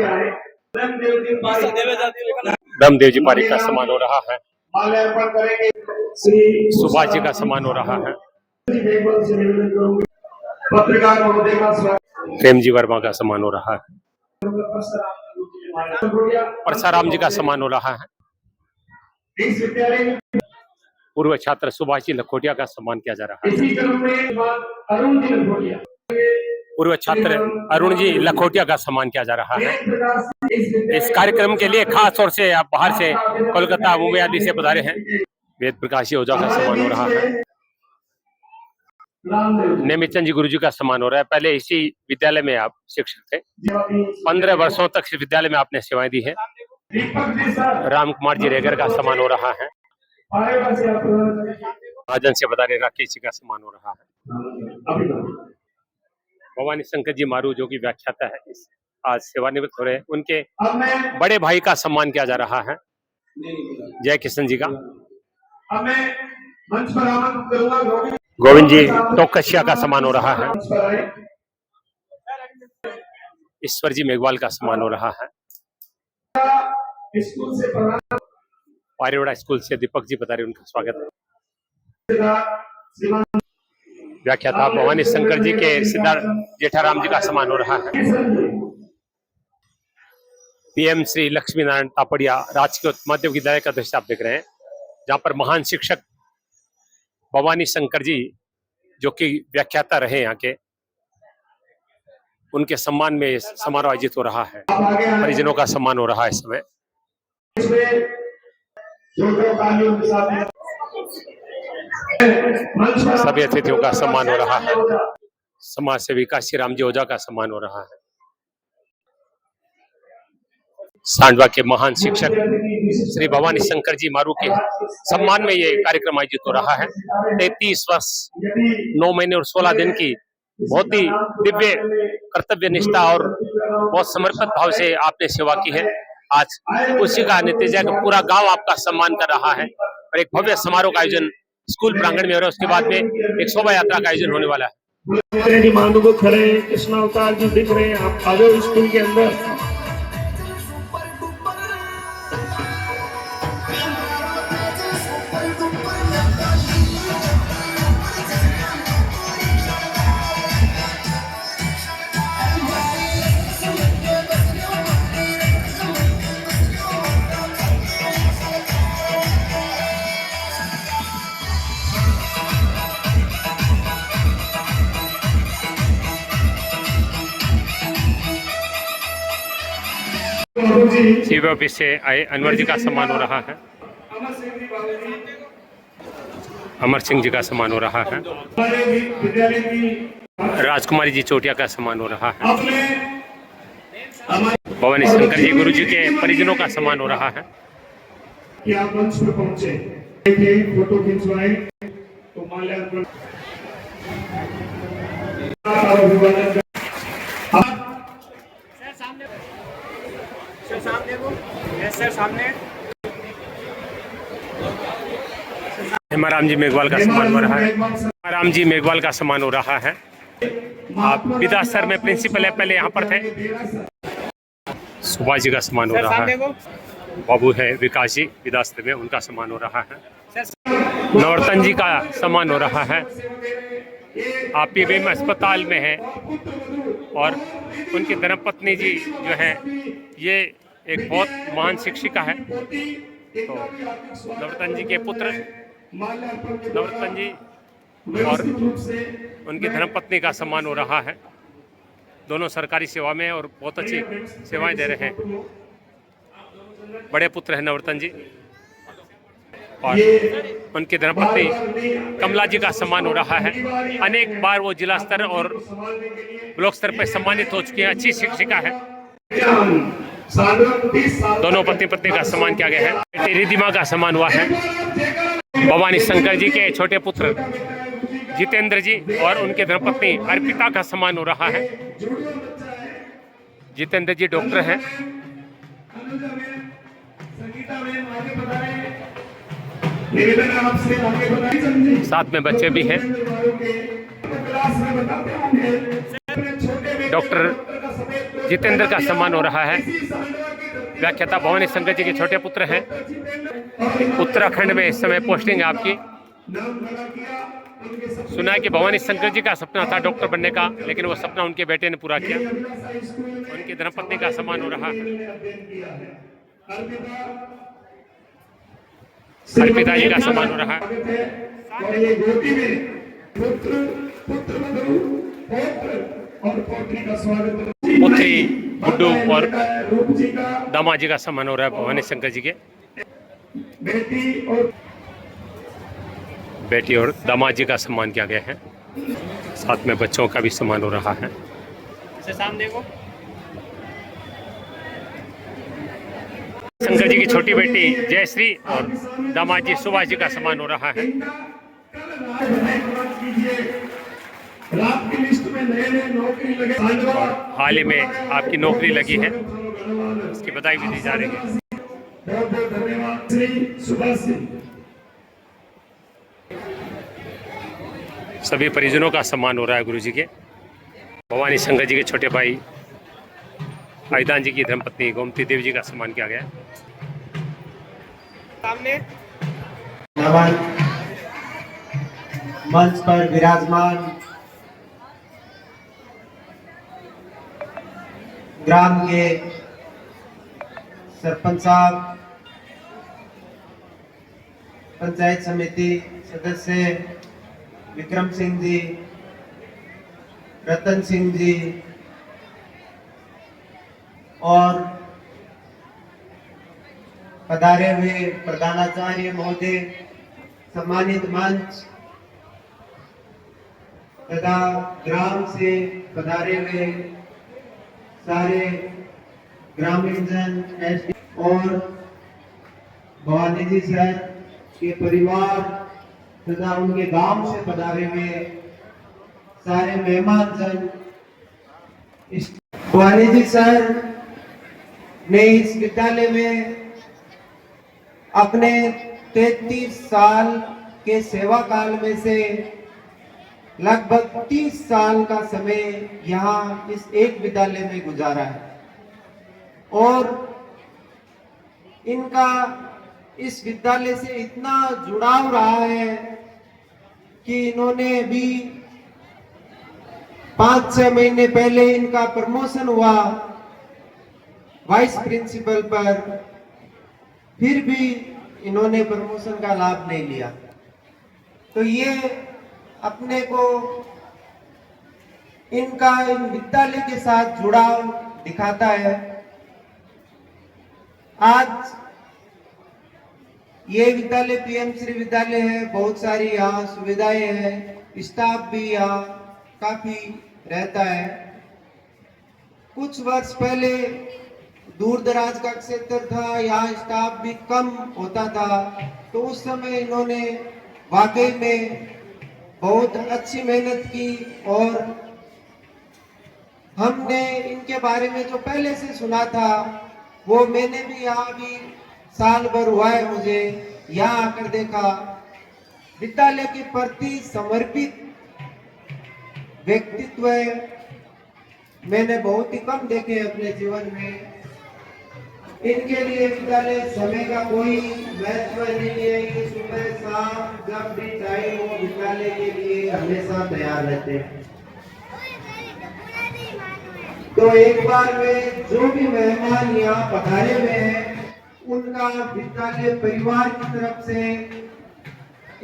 ब्रह्मदेव जी पारिक का सम्मान हो रहा है। माल्यार्पण करेंगे। सुभाष जी का सम्मान हो रहा है। पत्रकार महोदय का स्वागत। प्रेम जी वर्मा का सम्मान हो रहा है। परसाराम जी का सम्मान हो रहा है। इस विद्यालय में पूर्व छात्र सुभाष जी लखोटिया का सम्मान किया जा रहा है। इसी क्रम में अरुण जी लखोटिया पूर्व छात्र अरुण जी लखोटिया का सम्मान किया जा रहा है। इस कार्यक्रम के लिए खास तौर से आप बाहर से कोलकाता मुंबई आदि से पधारे हैं। वेद प्रकाश जी ओझा का सम्मान हो रहा है। नेमित चंद जी गुरु जी का सम्मान हो रहा है। पहले इसी विद्यालय में आप शिक्षक थे। 15 वर्षों तक इस विद्यालय में आपने सेवाएं दी है। राम कुमार जी रेगर का सम्मान हो रहा है। महाजन से बता रहे राकेश जी का सम्मान हो रहा है। भवानी शंकर जी मारू जो कि व्याख्याता है, आज सेवानिवृत्त हो रहे हैं, उनके बड़े भाई का सम्मान किया जा रहा है। जय किशन जी का। गोविंद जी टोकसिया का सम्मान हो रहा है। ईश्वर जी मेघवाल का सम्मान हो रहा है। पारिवाड़ा स्कूल से दीपक जी बता रहे, उनका स्वागत है। व्याख्याता भवानी शंकर जी के सिद्धार्थ जेठाराम जी का सम्मान हो रहा है। पीएम श्री लक्ष्मी नारायण तापड़िया राजकीय माध्यमिक विद्यालय का दृश्य आप देख रहे हैं, जहां पर महान शिक्षक भवानी शंकर जी जो कि व्याख्याता रहे यहाँ के, उनके सम्मान में समारोह आयोजित हो रहा है। परिजनों का सम्मान हो रहा है इस समय। सभी अतिथियों का सम्मान हो रहा है। समाज सेवी काशीराम जी ओझा का सम्मान हो रहा है। सांडवा के महान शिक्षक श्री भवानी शंकर जी मारू के सम्मान में ये कार्यक्रम आयोजित हो रहा है। 33 वर्ष 9 महीने और 16 दिन की बहुत ही दिव्य कर्तव्य निष्ठा और बहुत समर्पित भाव से आपने सेवा की है। आज उसी का नतीजा कि पूरा गांव आपका सम्मान कर रहा है और एक भव्य समारोह का आयोजन स्कूल प्रांगण में हो रहा है। उसके बाद में एक शोभा यात्रा का आयोजन होने वाला है। मानव को खड़े कृष्णा अवतार जी दिख रहे हैं, आप आ जाओ स्कूल के अंदर। सीबी ऑफिस से आए अनवर जी का सम्मान हो रहा है। अमर सिंह जी का सम्मान हो रहा है। राजकुमारी जी चोटिया का सम्मान हो रहा है। भवानी शंकर जी गुरु जी के परिजनों का सम्मान हो रहा है। कि आप मंच पर पहुंचे, फोटो खिंचवाए तो माल्यार्पण हेमाराम जी मेघवाल का सम्मान हो रहा है। हेमाराम जी मेघवाल का सम्मान हो रहा है। आप विदास सर में प्रिंसिपल है, पहले यहाँ पर थे। सुभाष जी का सम्मान हो रहा है। बाबू है विकास जी विदास में, उनका सम्मान हो रहा है। नवरतन जी का सम्मान हो रहा है। आप पीबीएम अस्पताल में हैं और उनकी धर्मपत्नी जी जो है ये एक बहुत महान शिक्षिका है। तो नवरत्न जी के पुत्र नवरत्न जी और उनकी धर्मपत्नी का सम्मान हो रहा है। दोनों सरकारी सेवा में और बहुत अच्छी सेवाएं दे रहे हैं। बड़े पुत्र हैं नवरत्न जी और उनकी धर्मपत्नी कमला जी का सम्मान हो रहा है। अनेक बार वो जिला स्तर और ब्लॉक स्तर पर सम्मानित हो चुकी है। अच्छी शिक्षिका है। दोनों पति पत्नी का सम्मान किया गया है। बेटी रिधिमा का सम्मान हुआ है। भवानी शंकर जी के छोटे पुत्र जितेंद्र जी और उनके धर्मपत्नी अर्पिता का सम्मान हो रहा है। जितेंद्र जी डॉक्टर हैं। साथ में बच्चे भी हैं। डॉक्टर जितेंद्र का सम्मान हो रहा है। व्याख्याता भवानी शंकर जी के छोटे पुत्र हैं। उत्तराखंड में इस समय पोस्टिंग है आपकी। सुना है कि भवानी शंकर जी का सपना था डॉक्टर बनने का, लेकिन वो सपना उनके बेटे ने पूरा किया। उनकी धर्मपत्नी का सम्मान हो रहा है। अर्पिता जी का सम्मान हो रहा है। पुत्री गुड्डू और दामाद जी का सम्मान हो रहा है भवानी शंकर जी के। बेटी और दामाद जी का सम्मान किया गया है। साथ में बच्चों का भी सम्मान हो रहा है। शंकर जी की छोटी बेटी जयश्री और दामाद जी सुभाष जी का सम्मान हो रहा है। हाल ही में आपकी नौकरी लगी है, इसकी बधाई भी दी जा रही है। बहुत बहुत धन्यवाद श्री सुभाष सिंह। सभी परिजनों का सम्मान हो रहा है गुरुजी के। भवानी शंकर जी के छोटे भाई आयुधान जी की धर्मपत्नी गोमती देवी जी का सम्मान किया गया। सामने नमन मंच पर विराजमान ग्राम के सरपंच साहब, पंचायत समिति सदस्य विक्रम सिंह जी, रतन सिंह जी और पधारे हुए प्रधानाचार्य महोदय, सम्मानित मंच तथा ग्राम से पधारे हुए सारे ग्रामीण जन और भवानी जी सर के परिवार तथा उनके गांव से पधारे हुए सारे मेहमान जन। भवानी जी सर ने इस विद्यालय में अपने 33 साल के सेवा काल में से लगभग 30 साल का समय यहाँ इस एक विद्यालय में गुजारा है और इनका इस विद्यालय से इतना जुड़ाव रहा है कि इन्होंने भी 5-6 महीने पहले इनका प्रमोशन हुआ वाइस प्रिंसिपल पर, फिर भी इन्होंने प्रमोशन का लाभ नहीं लिया। तो ये अपने को इनका इन विद्यालय के साथ जुड़ाव दिखाता है। आज ये विद्यालय पीएम श्री विद्यालय है, बहुत सारी यहाँ सुविधाएं हैं, स्टाफ भी यहाँ काफी रहता है। कुछ वर्ष पहले दूर दराज का क्षेत्र था, यहाँ स्टाफ भी कम होता था, तो उस समय इन्होंने वाकई में बहुत अच्छी मेहनत की और हमने इनके बारे में जो पहले से सुना था वो मैंने भी यहाँ भी साल भर हुआ है मुझे यहाँ आकर देखा। विद्यालय के प्रति समर्पित व्यक्तित्व मैंने बहुत ही कम देखे अपने जीवन में। इनके लिए विद्यालय समय का कोई महत्व नहीं है कि सुबह शाम जब भी चाहे वो विद्यालय के लिए हमेशा तैयार रहते हैं। तो एक बार वे जो भी मेहमान यहाँ पधारे हुए हैं उनका विद्यालय परिवार की तरफ से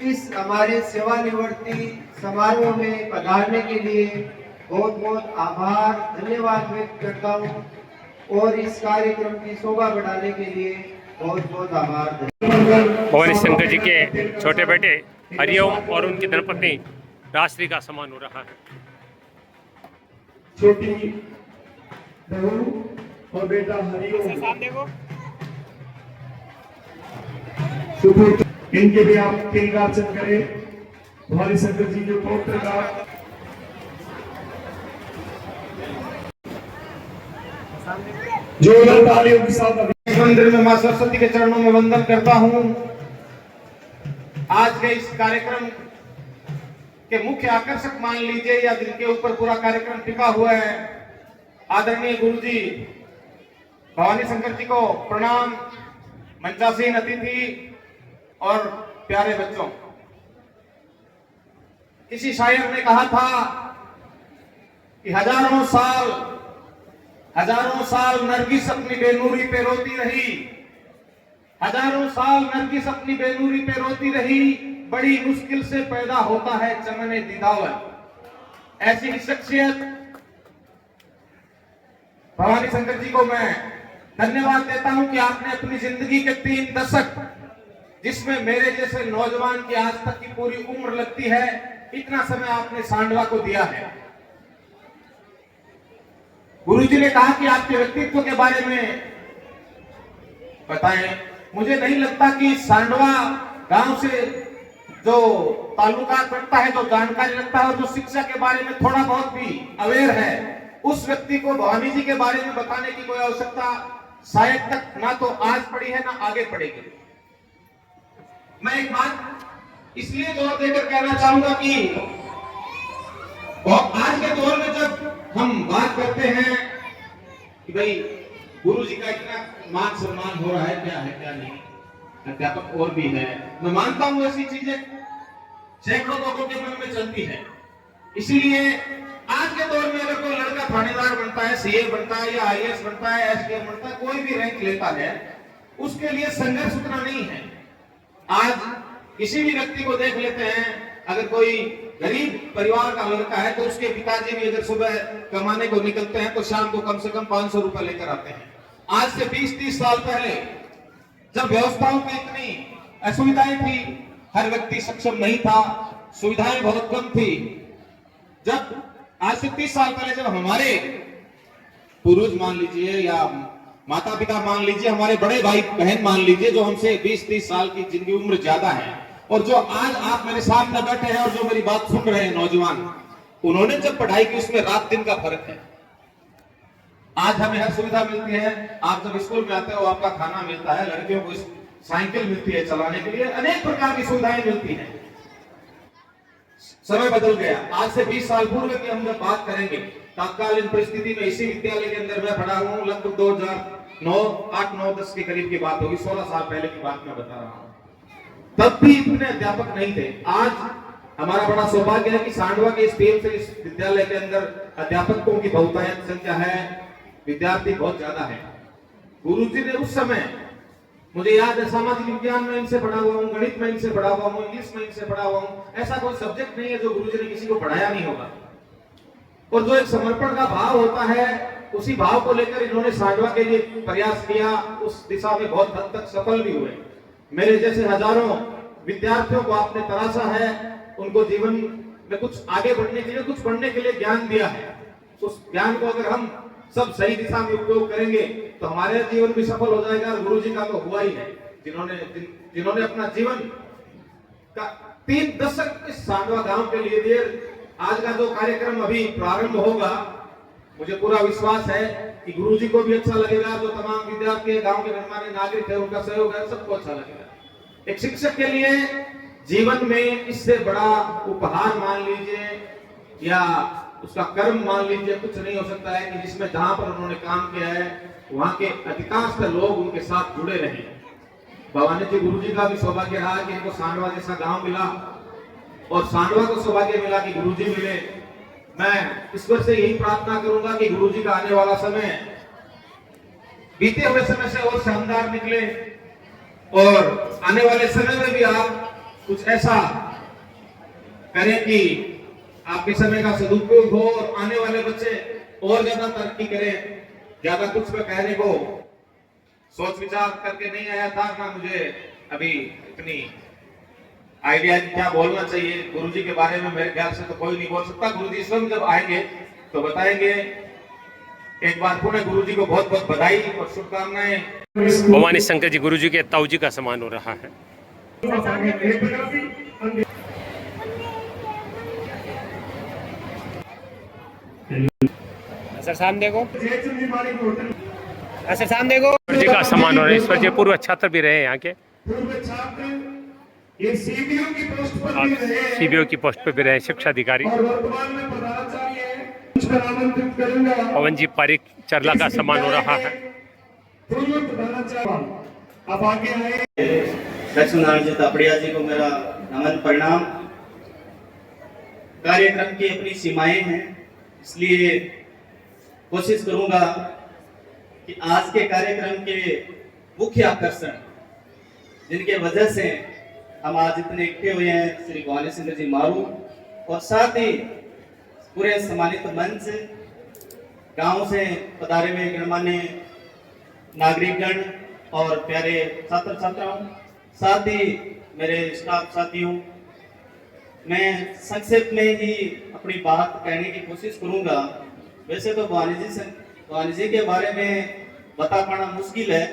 इस हमारे सेवानिवृत्ति समारोह में पधारने के लिए बहुत बहुत आभार धन्यवाद व्यक्त करता हूँ और इस कार्यक्रम की शोभा बढ़ाने के लिए बहुत बहुत आभार। भवानी शंकर जी के छोटे बेटे हरिओम और उनकी धर्मपत्नी राजश्री का सम्मान हो रहा है। छोटी बहू और बेटा हरिओम सुपुत्र, इनके भी आप तिलक अर्चन करें। भवानी शंकर जी के पौत्र का जोरदार तालियों के साथ इस मंदिर में मां सरस्वती के चरणों में वंदन करता हूँ। आज के इस कार्यक्रम के मुख्य आकर्षक मान लीजिए या जिनके ऊपर पूरा कार्यक्रम टिका हुआ है, आदरणीय गुरुजी भवानी शंकर जी को प्रणाम, मंचासीन अतिथि और प्यारे बच्चों। किसी शायर ने कहा था कि हजारों साल नरगिस अपनी बेनूरी पे रोती रही, हजारों साल नरगिस अपनी बेनूरी पे रोती रही, बड़ी मुश्किल से पैदा होता है चमने दिदावर। ऐसी शख्सियत भवानी शंकर जी को मैं धन्यवाद देता हूं कि आपने अपनी जिंदगी के 3 दशक, जिसमें मेरे जैसे नौजवान की आज तक की पूरी उम्र लगती है, इतना समय आपने सांडवा को दिया है। गुरुजी ने कहा कि आपके व्यक्तित्व के बारे में बताएं। मुझे नहीं लगता कि सांडवा गांव से जो ताल्लुकात रखता है, जो जानकारी रखता है और जो शिक्षा के बारे में थोड़ा बहुत भी अवेयर है, उस व्यक्ति को भवानी जी के बारे में बताने की कोई आवश्यकता शायद तक ना तो आज पड़ी है ना आगे पड़ेगी। मैं एक बात इसलिए जोर देकर कहना चाहूंगा कि आज के दौर में जब हम बात करते हैं कि भाई गुरु जी का इतना मान सम्मान हो रहा है, क्या है क्या नहीं, अध्यापक और भी है, मैं मानता हूं ऐसी चीजें सैकड़ों लोगों के मन में चलती है। इसीलिए आज के दौर में अगर कोई लड़का थानेदार बनता है, सीए बनता है या आईएएस बनता है, एसडीएम बनता है, कोई भी रैंक लेता है, उसके लिए संघर्ष उतना नहीं है। आज किसी भी व्यक्ति को देख लेते हैं, अगर कोई गरीब परिवार का लड़का है तो उसके पिताजी भी अगर सुबह कमाने को निकलते हैं तो शाम को कम से कम 500 रुपए लेकर आते हैं। आज से 20-30 साल पहले जब व्यवस्थाओं की इतनी असुविधाएं थी, हर व्यक्ति सक्षम नहीं था, सुविधाएं बहुत कम थी, जब आज से 30 साल पहले जब हमारे पूर्वज मान लीजिए या माता पिता मान लीजिए, हमारे बड़े भाई बहन मान लीजिए, जो हमसे 20-30 साल की जिनकी उम्र ज्यादा है, और जो आज आप मेरे सामने बैठे हैं और जो मेरी बात सुन रहे हैं नौजवान, उन्होंने जब पढ़ाई की उसमें रात दिन का फर्क है। आज हमें हर सुविधा मिलती है, आप जब स्कूल में आते हो आपका खाना मिलता है, लड़कियों को साइकिल मिलती है चलाने के लिए, अनेक प्रकार की सुविधाएं मिलती हैं। समय बदल गया। आज से 20 साल पूर्व की हम जब बात करेंगे, तत्कालीन परिस्थिति में इसी विद्यालय के अंदर मैं पढ़ा हूं, लगभग 2009, 8, 9, 10 के करीब की बात होगी, 16 साल पहले की बात मैं बता रहा हूं। तब भी इतने अध्यापक नहीं थे। आज हमारा बड़ा सौभाग्य है कि सांडवा के इस विद्यालय के अंदर अध्यापकों की बहुतायत संख्या है, विद्यार्थी बहुत ज्यादा है। गुरुजी ने उस समय, मुझे याद है, सामाजिक विज्ञान में इनसे पढ़ा हुआ हूँ, गणित में इनसे पढ़ा हुआ हूँ, इंग्लिश में इनसे पढ़ा हुआ हूँ, ऐसा कोई सब्जेक्ट नहीं है जो गुरुजी ने किसी को पढ़ाया नहीं होगा। और जो एक समर्पण का भाव होता है, उसी भाव को लेकर इन्होंने सांडवा के लिए प्रयास किया, उस दिशा में बहुत हद तक सफल भी हुए। मेरे जैसे हजारों विद्यार्थियों को आपने तराशा है, उनको जीवन में कुछ आगे बढ़ने के लिए, कुछ पढ़ने के लिए ज्ञान दिया है। उस ज्ञान को अगर हम सब सही दिशा में उपयोग करेंगे तो हमारे जीवन भी सफल हो जाएगा। और गुरुजी का तो हुआ ही है, जिन्होंने अपना जीवन का 3 दशक इस सांडवा गांव के लिए दिए। आज का जो कार्यक्रम अभी प्रारंभ होगा, मुझे पूरा विश्वास है कि गुरुजी को भी अच्छा लगेगा, जो तमाम विद्यार्थी गांव के गणमान्य नागरिक है उनका सहयोग है, सबको अच्छा लगेगा। एक शिक्षक के लिए जीवन में इससे बड़ा उपहार मान लीजिए या उसका कर्म मान लीजिए कुछ नहीं हो सकता है कि जिसमें जहां पर उन्होंने काम किया है वहां के अधिकांश लोग उनके साथ जुड़े रहे। भवानी जी गुरु जी का भी सौभाग्य रहा कि इनको सांडवा जैसा गांव मिला और सांडवा को सौभाग्य मिला कि गुरु जी मिले। मैं ईश्वर से यही प्रार्थना करूंगा कि गुरु जी का आने वाला समय बीते हुए समय से और शानदार निकले और आने वाले समय में भी आप कुछ ऐसा करें कि आपके समय का सदुपयोग हो और आने वाले बच्चे और ज्यादा तरक्की करें। ज्यादा कुछ में कहने को सोच विचार करके नहीं आया था ना, मुझे अभी इतनी आइडिया क्या बोलना चाहिए गुरुजी के बारे में। मेरे ख्याल से तो कोई नहीं बोल सकता। गुरुजी स्वयं जब आएंगे तो बताएंगे। एक बार पुनः गुरुजी को बहुत बहुत बधाई और शुभकामनाएं। भवानी शंकर जी गुरु जी के ताऊ जी का सम्मान हो रहा है। सर सामने देखो, सर सामने देखो, गुरु जी का सम्मान हो रहा है। इस पर जो पूर्व छात्र भी रहे यहाँ के, पूर्व छात्र ये सीबीओ की पोस्ट पर भी रहे हैं सीबीओ की पोस्ट पर भी रहे शिक्षा अधिकारी। और वर्तमान में पदाचार्य हैं। कुछ पर आमंत्रित करूंगा पवन जी पारिक चरला का सम्मान हो रहा है। पूर्व प्रधानाचार्य अब आगे आए। लक्ष्मीनारायण जी तापड़िया जी को मेरा नमन प्रणाम। कार्यक्रम की अपनी सीमाएं हैं, इसलिए कोशिश करूंगा कि आज के कार्यक्रम के मुख्य आकर्षण जिनके वजह से हम आज इतने इकट्ठे हुए हैं, श्री भवानी शंकर जी मारू और साथ ही पूरे सम्मानित मंच, गांव से पधारे हुए गणमान्य नागरिकगण और प्यारे छात्र छात्राओं, साथ ही मेरे स्टाफ साथियों, मैं संक्षेप में ही अपनी बात कहने की कोशिश करूंगा। वैसे तो भवानी जी के बारे में बता पाना मुश्किल है,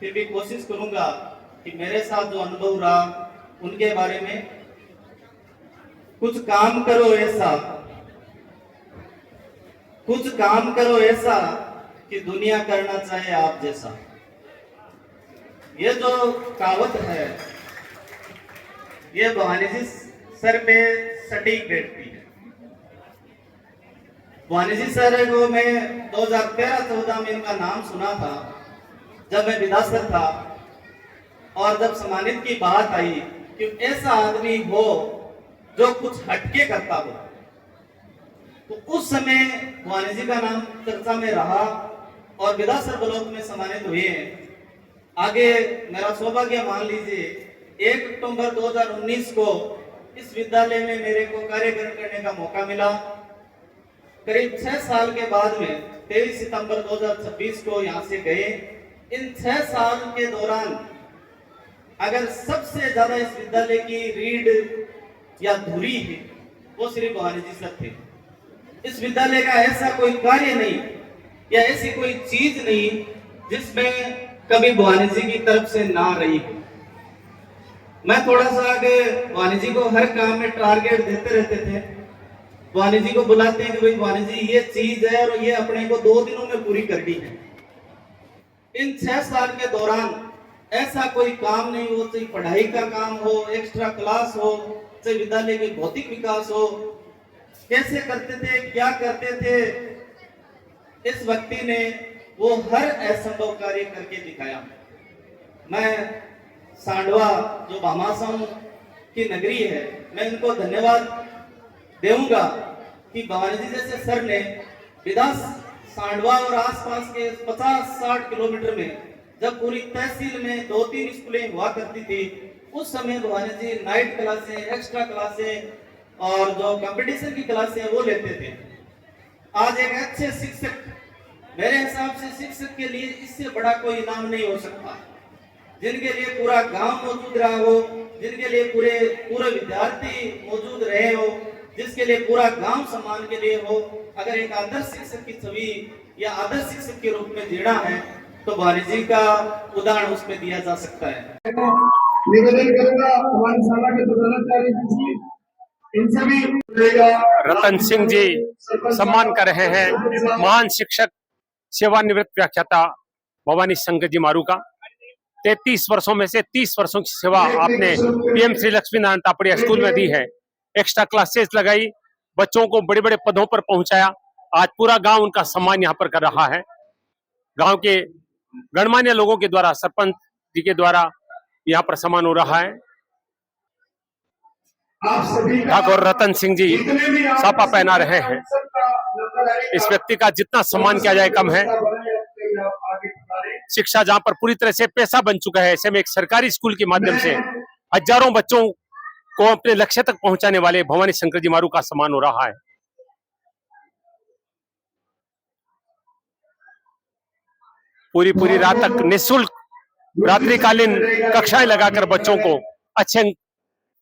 फिर भी कोशिश करूंगा कि मेरे साथ जो अनुभव रहा उनके बारे में कुछ काम करो ऐसा, कुछ काम करो ऐसा कि दुनिया करना चाहे आप जैसा। ये जो कहावत है ये भवानी जी सर पे सटीक बैठती है। भवानी जी सर को मैं 2013-14 में इनका नाम सुना था जब मैं विधासर था, और जब सम्मानित की बात आई कि ऐसा आदमी हो जो कुछ हटके करता हो, तो उस समय भवानी जी का नाम चर्चा में रहा और विधासर ब्लॉक में सम्मानित हुए। आगे मेरा सौभाग्य मान लीजिए 1 अक्टूबर 2019 को इस विद्यालय में मेरे को कार्यक्रम करने का मौका मिला। करीब 6 साल के बाद में 23 सितंबर 2026 को यहाँ से गए। इन 6 साल के दौरान अगर सबसे ज्यादा इस विद्यालय की रीढ़ या धुरी है वो श्री भवानी जी सर थे। इस विद्यालय का ऐसा कोई कार्य नहीं या ऐसी कोई चीज नहीं जिसमें कभी भवानी जी की तरफ से ना रही हो। मैं थोड़ा सा आगे भवानी जी को हर काम में टारगेट देते रहते थे। भवानी जी को बुलाते हैं कि भाई भवानी जी ये चीज है और ये अपने को 2 दिनों में पूरी करनी है। इन 6 साल के दौरान ऐसा कोई काम नहीं हो, चाहे पढ़ाई का काम हो, एक्स्ट्रा क्लास हो, चाहे विद्यालय के भौतिक विकास हो, कैसे करते थे, क्या करते थे, इस व्यक्ति ने वो हर असंभव कार्य करके दिखाया। मैं सांडवा जो भामाशाह की नगरी है, मैं इनको धन्यवाद देऊंगा कि भवानी जी जैसे सर ने विधास सांडवा और आसपास के 50-60 किलोमीटर में जब पूरी तहसील में 2-3 स्कूलें हुआ करती थी, उस समय भवानी जी नाइट क्लासें, एक्स्ट्रा क्लासें और जो कंपटीशन की क्लासें वो लेते थे। आज एक अच्छे शिक्षक, मेरे हिसाब से शिक्षक के लिए इससे बड़ा कोई इनाम नहीं हो सकता, जिनके लिए पूरा गांव मौजूद रहा हो, जिनके लिए पूरे विद्यार्थी मौजूद रहे हो, जिसके लिए पूरा गांव सम्मान के लिए हो। अगर एक आदर्श शिक्षक की छवि या आदर्श शिक्षक के रूप में जीना है तो भवानी जी का उदाहरण उसमें दिया जा सकता है। निवेदन करूंगा हमारी शाला के प्रधानाचार्य जी, इनसे भी रतन सिंह जी सम्मान कर रहे हैं महान शिक्षक सेवानिवृत्त व्याख्याता भवानी शंकर जी मारू का। 33 वर्षों में से 30 वर्षों की सेवा आपने पीएम श्री लक्ष्मी नारायण तापड़िया स्कूल में दी है। एक्स्ट्रा क्लासेस लगाई, बच्चों को बड़े बड़े पदों पर पहुंचाया। आज पूरा गांव उनका सम्मान यहाँ पर कर रहा है। गांव के गणमान्य लोगों के द्वारा, सरपंच जी के द्वारा, यहाँ पर सम्मान हो रहा है। आप सभी का ठाकुर रतन सिंह जी जितने भी आप सापा पहना रहे हैं। इस व्यक्ति का जितना सम्मान किया जाए कम है। शिक्षा जहाँ पर पूरी तरह से पैसा बन चुका है, ऐसे में एक सरकारी स्कूल के माध्यम से हजारों बच्चों को अपने लक्ष्य तक पहुंचाने वाले भवानी शंकर जी मारू का सम्मान हो रहा है। पूरी रात तक निःशुल्क रात्रिकालीन कक्षाएं लगाकर बच्चों को अच्छे अंक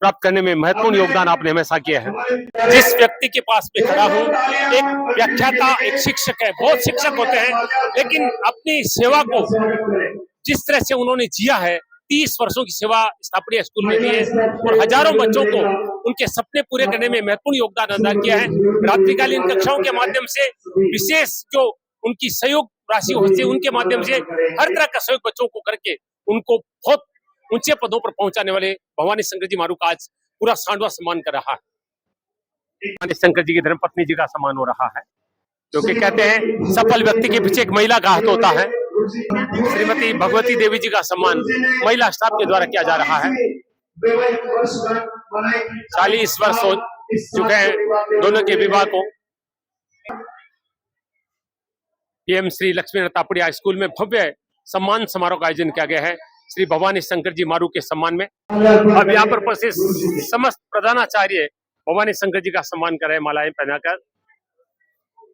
प्राप्त करने में महत्वपूर्ण योगदान आपने हमेशा किया है। जिस व्यक्ति के पास में खड़ा हूं, एक व्याख्याता, एक शिक्षक है। बहुत शिक्षक होते हैं, लेकिन अपनी सेवा को जिस तरह से उन्होंने जिया है, 30 वर्षों की सेवा स्थापड़िया स्कूल में दी है और हजारों बच्चों को उनके सपने पूरे करने में महत्वपूर्ण योगदान अदा किया है। रात्रिकालीन कक्षाओं के माध्यम से विशेष जो उनकी सहयोग राशि होती है, उनके माध्यम से हर तरह का सहयोग बच्चों को करके उनको बहुत ऊंचे पदों पर पहुंचाने वाले भवानी शंकर जी मारू का आज पूरा सांडवा सम्मान कर रहा है। भवानी शंकर जी की धर्मपत्नी जी का सम्मान हो रहा है, क्योंकि कहते हैं सफल व्यक्ति के पीछे एक महिला का हाथ होता है। श्रीमती भगवती देवी जी का सम्मान महिला स्टाफ के द्वारा किया जा रहा है। 40 वर्ष हो चुके हैं दोनों के विवाह को। पीएम श्री लक्ष्मीनारायण तापड़िया स्कूल में भव्य सम्मान समारोह का आयोजन किया गया है श्री भवानी शंकर जी मारू के सम्मान में। अब यहाँ पर उपस्थित समस्त प्रधानाचार्य भवानी शंकर जी का सम्मान कर रहे हैं, मालाएं पहनाकर,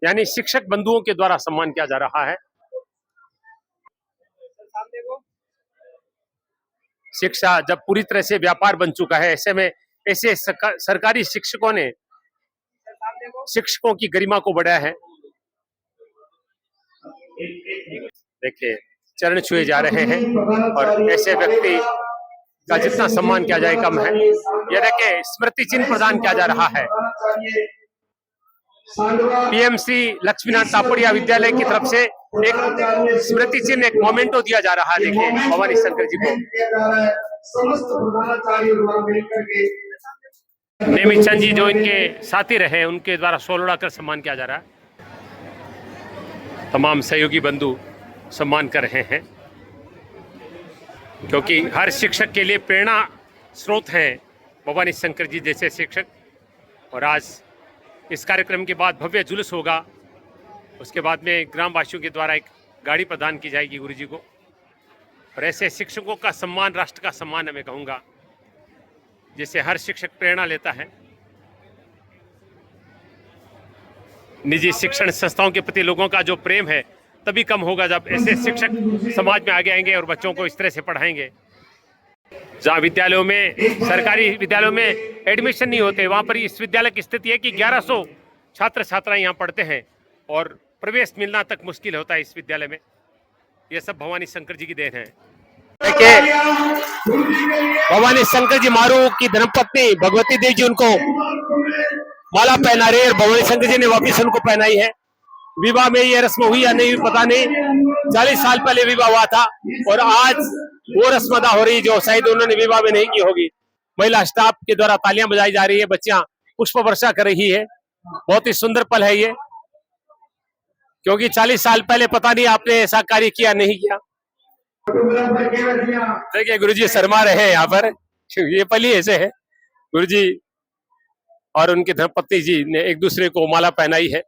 यानी शिक्षक बंधुओं के द्वारा सम्मान किया जा रहा है। शिक्षा जब पूरी तरह से व्यापार बन चुका है, ऐसे में ऐसे सरकारी शिक्षकों ने शिक्षकों की गरिमा को बढ़ाया है। देखिए चरण छुए जा रहे हैं और ऐसे व्यक्ति का जितना सम्मान किया जाए कम है। यह देखिए स्मृति चिन्ह प्रदान किया जा रहा है। पीएम श्री लक्ष्मीनारायण तापड़िया विद्यालय की तरफ से एक स्मृति चिन्ह, एक मोमेंटो दिया जा रहा है। देखिए भवानी शंकर जी को नेमी चंद जी जो इनके साथी रहे, उनके द्वारा शॉल उड़ाकर सम्मान किया जा रहा है। तमाम सहयोगी बंधु सम्मान कर रहे हैं, क्योंकि हर शिक्षक के लिए प्रेरणा स्रोत हैं भवानी शंकर जी जैसे शिक्षक। और आज इस कार्यक्रम के बाद भव्य जुलूस होगा, उसके बाद में ग्रामवासियों के द्वारा एक गाड़ी प्रदान की जाएगी गुरु जी को। और ऐसे शिक्षकों का सम्मान राष्ट्र का सम्मान है, मैं कहूँगा, जिससे हर शिक्षक प्रेरणा लेता है। निजी शिक्षण संस्थाओं के प्रति लोगों का जो प्रेम है तभी कम होगा जब ऐसे शिक्षक समाज में आगे आएंगे और बच्चों को इस तरह से पढ़ाएंगे। जहाँ विद्यालयों में, सरकारी विद्यालयों में एडमिशन नहीं होते, वहाँ पर इस विद्यालय की स्थिति है कि 1100 छात्र छात्राएं यहाँ पढ़ते हैं और प्रवेश मिलना तक मुश्किल होता है इस विद्यालय में। ये सब भवानी शंकर जी की देन है। देखिए भवानी शंकर जी मारू की धर्मपत्नी भगवती देवी जी उनको माला पहना रहे और भवानी शंकर जी ने वापिस उनको पहनाई है। विवाह में ये रस्म हुई या नहीं हुई पता नहीं, 40 साल पहले विवाह हुआ था और आज वो रस्म अदा हो रही जो शायद उन्होंने विवाह में नहीं की होगी। महिला स्टाफ के द्वारा तालियां बजाई जा रही है, बच्चियां पुष्प वर्षा कर रही है। बहुत ही सुंदर पल है ये, क्योंकि 40 साल पहले पता नहीं आपने ऐसा कार्य किया नहीं किया। देखिए गुरुजी शर्मा रहे हैं यहाँ पर, ये पल ही ऐसे है। गुरुजी और उनके धर्मपत्नी जी ने एक दूसरे को माला पहनाई है।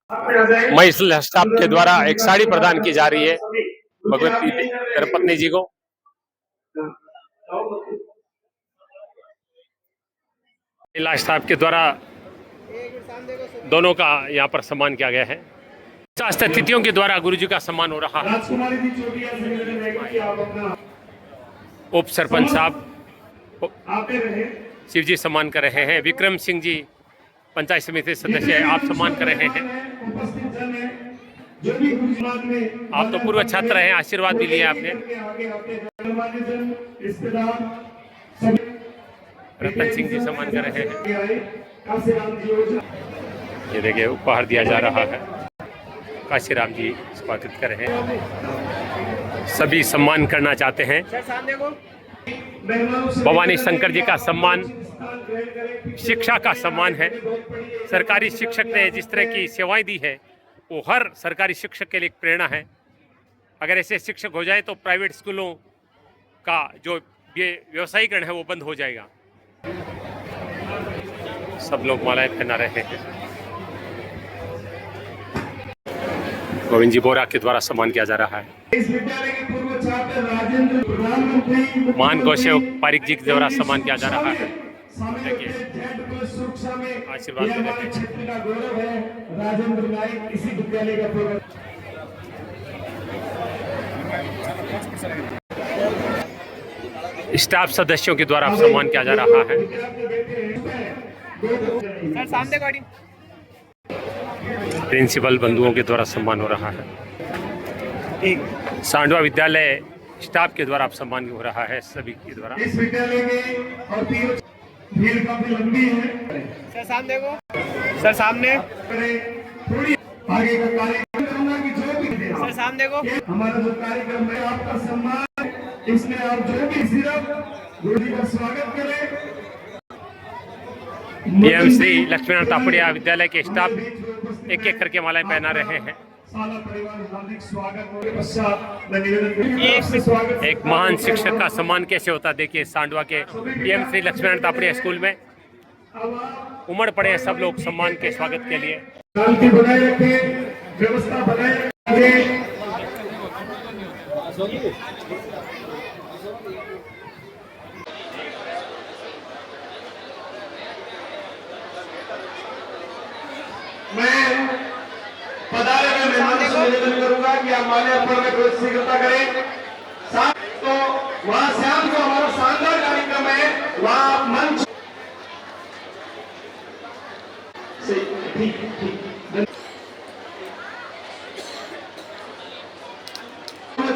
महिला स्टाफ के द्वारा एक साड़ी प्रदान की जा रही है भगवती धर्मपत्नी जी को। महिला स्टाफ के द्वारा दोनों का यहाँ पर सम्मान किया गया है। 50 अतिथियों के द्वारा गुरु जी का सम्मान हो रहा है। उप सरपंच साहब शिव जी सम्मान कर रहे हैं। विक्रम सिंह जी पंचायत समिति सदस्य है, आप सम्मान कर रहे हैं। आप तो पूर्व छात्र हैं, आशीर्वाद भी लिया आपने। रतन सिंह जी सम्मान कर रहे हैं। ये देखिए उपहार दिया जा रहा है, काशीराम जी स्वागत कर रहे हैं। सभी सम्मान करना चाहते हैं। भवानी शंकर जी का सम्मान शिक्षा का सम्मान है। सरकारी शिक्षक ने जिस तरह की सेवाएं दी है वो हर सरकारी शिक्षक के लिए एक प्रेरणा है। अगर ऐसे शिक्षक हो जाए तो प्राइवेट स्कूलों का जो ये व्यवसायीकरण है वो बंद हो जाएगा। सब लोग मालाएं पहना रहे हैं। गोविंद जी बोरा के द्वारा सम्मान किया जा रहा है। इस विद्यालय के पूर्व छात्र राजेंद्र प्रधानमंत्री मान घोषे पारिक जी के द्वारा सम्मान किया जा रहा है। देखिए आशीर्वाद दे रहे हैं। क्षेत्र का गौरव है। राजेंद्र नाइक इसी विद्यालय का पूर्व स्टाफ सदस्यों के द्वारा सम्मान किया जा रहा है। प्रिंसिपल बंधुओं के द्वारा सम्मान हो रहा है। सांडवा विद्यालय स्टाफ के द्वारा सम्मान हो रहा है सभी के द्वारा। इस विद्यालय में और भीड़ काफी लंबी है। सर सामने देखो, सर सामने, थोड़ी आगे का कार्यक्रम करूंगा कि जो भी सर सामने देखो, हमारा जो कार्यक्रम है आपका सम्मान, इसमें आप जो भी सिर्फ गुरु जी का स्वागत करें। पीएम श्री लक्ष्मीनारायण तापड़िया विद्यालय के स्टाफ एक एक करके मालाएं पहना रहे हैं। साला परिवार हार्दिक स्वागत के पश्चात मैं निवेदन करूंगा स्वागत। एक महान शिक्षक का सम्मान कैसे होता है देखिए सांडवा के पीएम श्री लक्ष्मीनारायण तापड़िया स्कूल में उमड़ पड़े हैं सब लोग सम्मान के स्वागत के लिए। शांति बनाए रखें, व्यवस्था बनाए रखें। मैं पधारे हुए मेहमानों से निवेदन करूंगा कि आप माल्यार्पण में कोई शीघ्रता करें। साथ तो वहां शाम को हमारा शानदार कार्यक्रम है, वहां आप मंच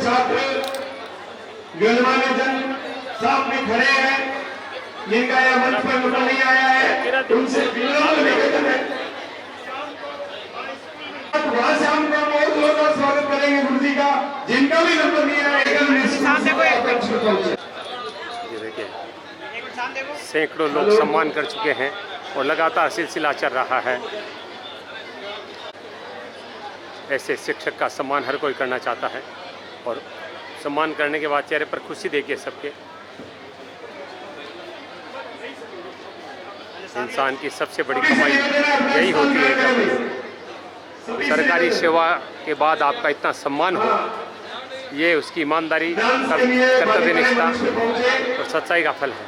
छात्र गणमान्य जन सामने खड़े हैं, जिनका यह मंच पर नंबर नहीं आया है, उनसे विनम्र निवेदन है वहां से हम बहुत जोरदार स्वागत करेंगे गुरु जी का। जिनका भी नंबर नहीं आएगा ये देखिए सैकड़ों लोग सम्मान कर चुके हैं और लगातार सिलसिला चल रहा है। ऐसे शिक्षक का सम्मान हर कोई करना चाहता है और सम्मान करने के बाद चेहरे पर खुशी देखिए सबके। इंसान की सबसे बड़ी कमाई यही होती है जब सरकारी सेवा के बाद आपका इतना सम्मान हो। ये उसकी ईमानदारी, कर्तव्यनिष्ठा और सच्चाई का फल है।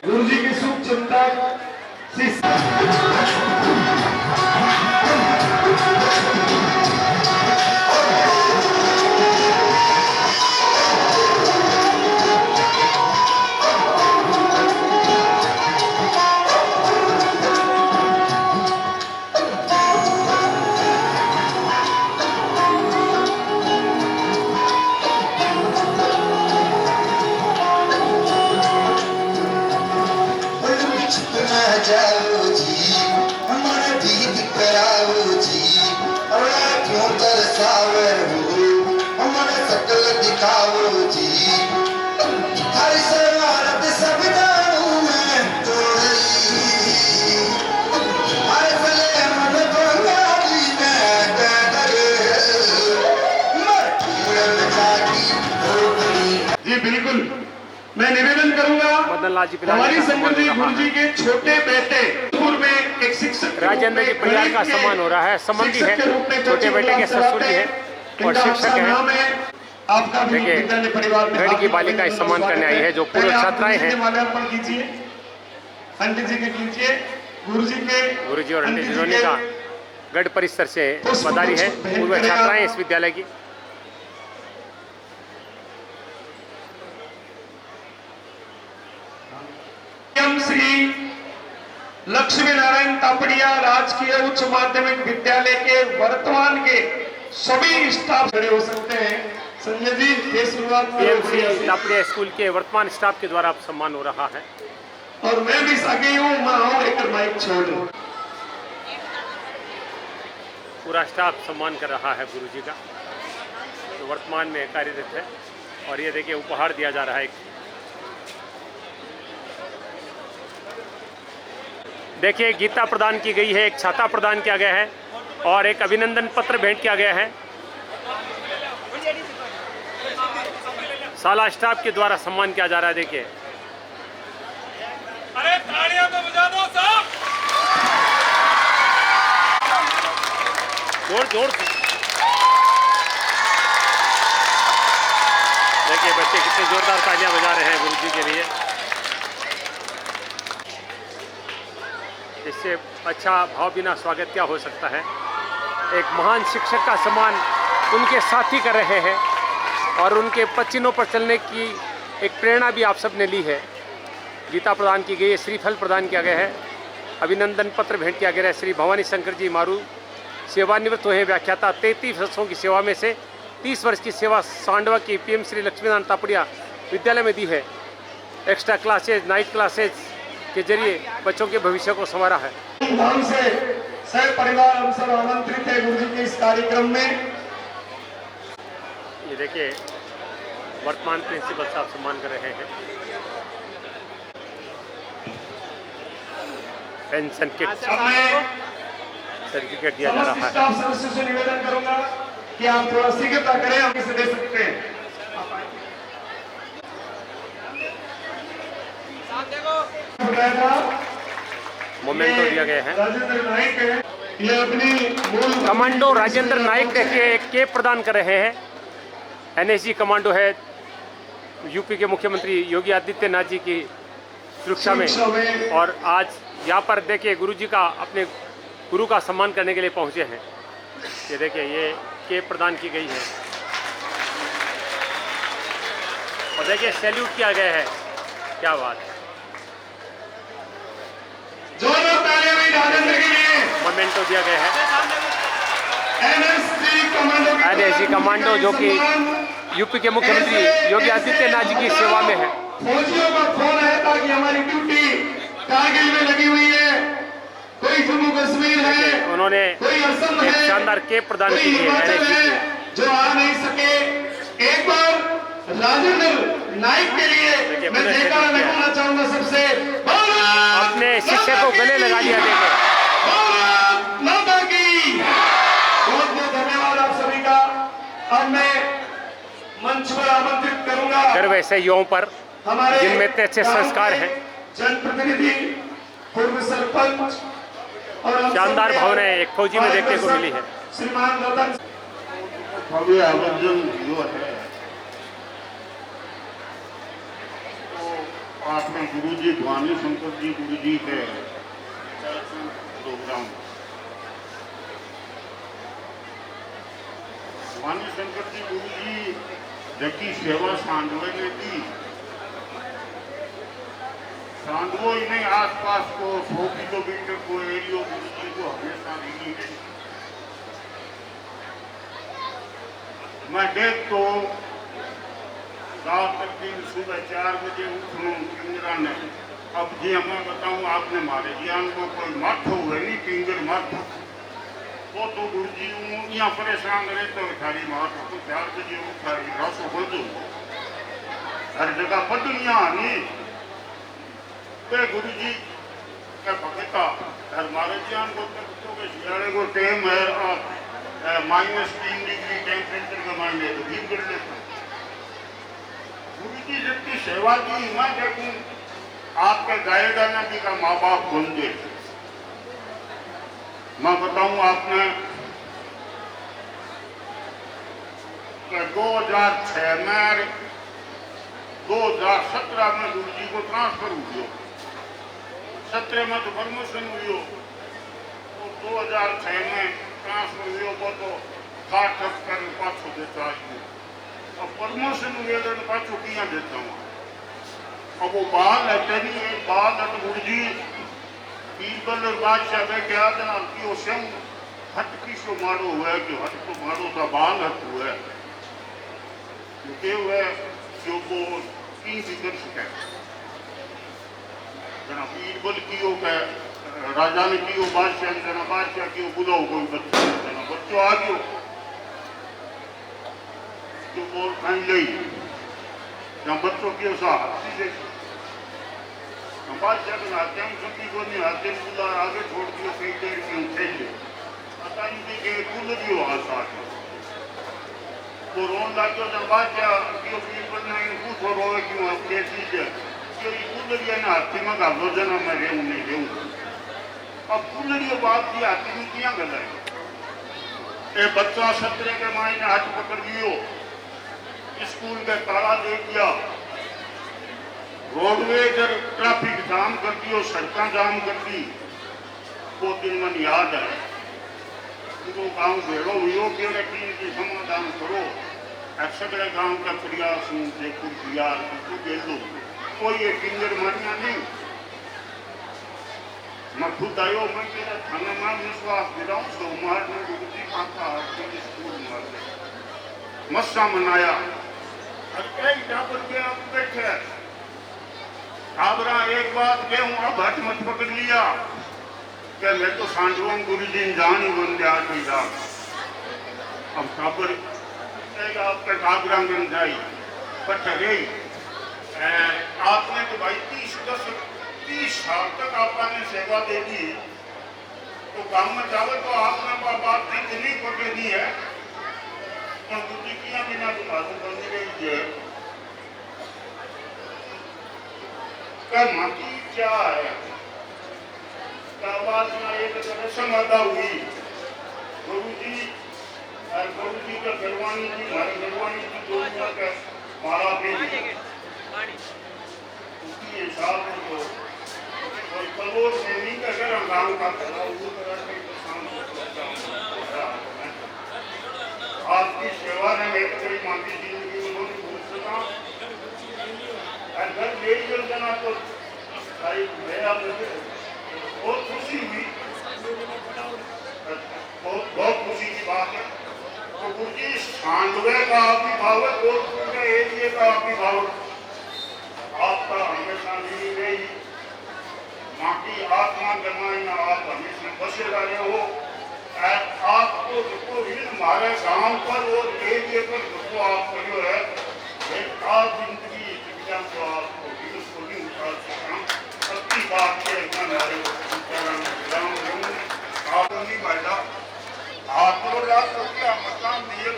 गुरु जी की शुभ चिंता जाओ जी, हमारा दीद कराओ जी, और क्यों तरसावे हो, हमारा शकल दिखाओ जी। हर शरारत सब जानू मैं तोड़ी, हर भले मन बंगाली में डरे, मर पूरन जागी हो गई। जी बिल्कुल, मैं निवेदन करूंगा हमारी संगति गुरु जी के छोटे बेटे में एक शिक्षक राजेंद्र जी परिवार का सम्मान हो रहा है। संबंधी है, छोटे बेटे के ससुर जी है और शिक्षक है। आपका देखिए गढ़ की बालिका इस सम्मान करने आई है जो पूर्व छात्राएं हैं। माल्यार्पण कीजिए, पंडित जी के कीजिए। गुरु जी और पंडित जी दोनों का गढ़ परिसर से पधारी है पूर्व छात्राएं इस विद्यालय की। श्री लक्ष्मी नारायण तापड़िया राजकीय उच्च माध्यमिक विद्यालय के वर्तमान के सभी स्टाफ खड़े हो सकते हैं। संजय जी ये शुरुआत पीएम तापड़िया स्कूल के वर्तमान स्टाफ के द्वारा सम्मान हो रहा है और मैं भी आगे हूँ, मैं और लेकर माइक छोड़ दूं। पूरा स्टाफ सम्मान कर रहा है गुरु जी का जो वर्तमान में कार्यरत है। और ये देखिए उपहार दिया जा रहा है। देखिए गीता प्रदान की गई है, एक छाता प्रदान किया गया है और एक अभिनंदन पत्र भेंट किया गया है। शाला स्टाफ के द्वारा सम्मान किया जा रहा है। देखिए अरे तालियां तो बजा दो साहब। जोर जोर से देखिए बच्चे कितने जोरदार तालियां बजा रहे हैं गुरुजी के लिए। इससे अच्छा भाव बिना स्वागत क्या हो सकता है। एक महान शिक्षक का सम्मान उनके साथी कर रहे हैं और उनके पचिनों पर चलने की एक प्रेरणा भी आप सब ने ली है। गीता प्रदान की गई है, श्रीफल प्रदान किया गया है, अभिनंदन पत्र भेंट किया गया है। श्री भवानी शंकर जी मारू सेवानिवृत्त हुए हैं व्याख्याता। 33 वर्षों की सेवा में से 30 वर्ष की सेवा सांडवा की पीएम श्री लक्ष्मीनारायण तापड़िया विद्यालय में दी है। एक्स्ट्रा क्लासेज, नाइट क्लासेज के जरिए बच्चों के भविष्य को संवारा है। धूमधाम से सह परिवार हम सब आमंत्रित है गुरु जी के इस कार्यक्रम में। ये देखिए वर्तमान प्रिंसिपल साहब सम्मान कर रहे हैं। पेंशन किट सर्टिफिकेट दिया जा रहा है। स्टाफ सदस्यों से निवेदन करूंगा कि आप थोड़ा शीघ्रता करें, हम इसे दे सकते हैं। मोमेंटो दिया गया है। राजेंद्र नाइक है, ये अपनी मूल कमांडो राजेंद्र नाइक के केप प्रदान कर रहे हैं। एनएसजी कमांडो है, यूपी के मुख्यमंत्री योगी आदित्यनाथ जी की सुरक्षा में। और आज यहाँ पर देखिए गुरुजी का अपने गुरु का सम्मान करने के लिए पहुँचे हैं। ये देखिए ये केप प्रदान की गई है और देखिए सैल्यूट किया गया है। क्या बात है। जोरदार तालियां भी राजेंद्र के लिए। मोमेंटो दिया गया है। एनएसजी कमांडो जो कि यूपी के मुख्यमंत्री योगी आदित्यनाथ जी की सेवा में है। फौजियों का फोन है ताकि हमारी ड्यूटी कारगिल में लगी हुई है, कोई जम्मू कश्मीर है, उन्होंने कोई असम एक है, शानदार केप प्रदान कोई की है हिमाचल NSG है की। जो आ नहीं सके। एक बार राजेंद्र नाइक के लिए मैं जयकारा लगाना चाहूंगा सबसे। अपने शिष्य को गले लगा लिया। देखिए भारत माता की बहुत बहुत धन्यवाद आप सभी का। अब मैं मंच पर आमंत्रित करूंगा गर्व ऐसे युवाओं पर हमारे जिनमें इतने अच्छे संस्कार हैं। जनप्रतिनिधि, पूर्व सरपंच और शानदार भावनाएं एक फौजी में देखने को मिली है। श्रीमान रतन भव्य आयोजन जो है तो आपने गुरुजी भवानी शंकर जी गुरुजी के प्रोग्राम भवानी शंकर जी गुरुजी जबकि सेवा सांडवे ने दी। सांडवो ही नहीं, आसपास को 100 किलोमीटर को एरियो गुरुजी को हमेशा मिली है। मैं देख तो रात तक दिन सुबह 4 बजे उठूँ किंगरा ने। अब जी मैं बताऊँ आपने मारे ज्ञान को कोई मत हुए नहीं किंगर मत वो तो गुरु जी यहाँ परेशान रहे तो थारी मार तो 4 बजे उठा रस हो दो हर जगह पटनिया नहीं वे गुरु जी का भगता हर मारे ज्ञान को सियाड़े को टेम है -3 डिग्री टेम्परेचर का मायने तो भी कर लेता। गुरु जी जितनी सेवा की मैं देखूँ आपके गायदाना जी का माँ बाप बन गए। मैं बताऊँ आपने 2006 में 2017 में गुरु जी को ट्रांसफर हुई 17 में तो प्रमोशन हुई तो 2006 में ट्रांसफर हुई वो तो खाट कर पाछो देता और प्रमोशन हुए तो पाछो किया देता हूँ। अब वो बाल है तेरी एक बाल है तो गुरु जी बीरबल और बादशाह में क्या था कि वो स्वयं हट की सो मारो हुआ है कि हट को मारो था बाल हट हुआ है हुए जो वो की भी कर सके जना बीरबल की हो के राजा ने की हो बादशाह ने जना बादशाह की हो बुलाओ कोई बच्चा जना बच्चों आ गयो जो बोल खाई ली जहाँ बच्चों की उसा हमारे जब आते हैं छुट्टी को नहीं आते पूरा आगे छोड़ दियो कई देर की उठे पता नहीं कि कुल भी हो आता है तो रोन लागो जब बात क्या क्यों पीपल ने कुछ हो रोए क्यों अब ये चीज है कि कुल भी ना हाथी में गालो जना मैं रहूं नहीं रहूं अब कुल ये बात की हाथी में क्या गल है ये बच्चा सत्रह के मायने हाथ पकड़ लियो स्कूल के ताला दे दिया रोडवेज ट्रैफिक जाम कर दी और सड़कें जाम कर दी वो दिन मन याद है तो गांव भेड़ो हुई टीम की समाधान करो सगले गांव का प्रयास देखो बिहार दे लो कोई ये टिंगर मारिया नहीं मैं खुद आयो मैं तेरा थाना में विश्वास दे रहा हूँ सोमवार में गुरुजी पापा स्कूल मार मस्सा मनाया कई टापर के आप बैठे आबरा एक बात कहूं अब हट मत पकड़ लिया क्या मैं तो सांडुओं गुरु जी जान ही बन गया अब टापर आपका काबरा बन जाई बट रही आपने तो भाई 30 साल तक आपने सेवा दे दी तो काम में जावे तो आपने बात नहीं पकड़ी है और गुरु किया बिना तो मालूम बन रही है माटी क्या है आवाज में एक रसम अदा हुई गुरु जी का गरवानी जी हमारे गरवानी की दुनिया का मारा भी उसकी हिसाब में तो कोई कलोर में नहीं का गरम गांव का कला वो आपकी सेवा ने मेरे कोई माटी जिंदगी में बहुत भूल सका घर ले जना तो बहुत खुशी हुई बहुत खुशी की बात है तो गुरु जी सांडवे का अभिभावक और एरिए का अभिभावक आपका हमेशा नहीं रही माँ की आत्मा गरमाई में आप हमेशा बसे रहे हो आपको जो हमारे गांव पर और एरिए पर जो आप करो है आप जिंदगी तो आपको नहीं उतार सकता सबकी बात है आप नहीं बैठा आप तो रात को क्या मकान दिए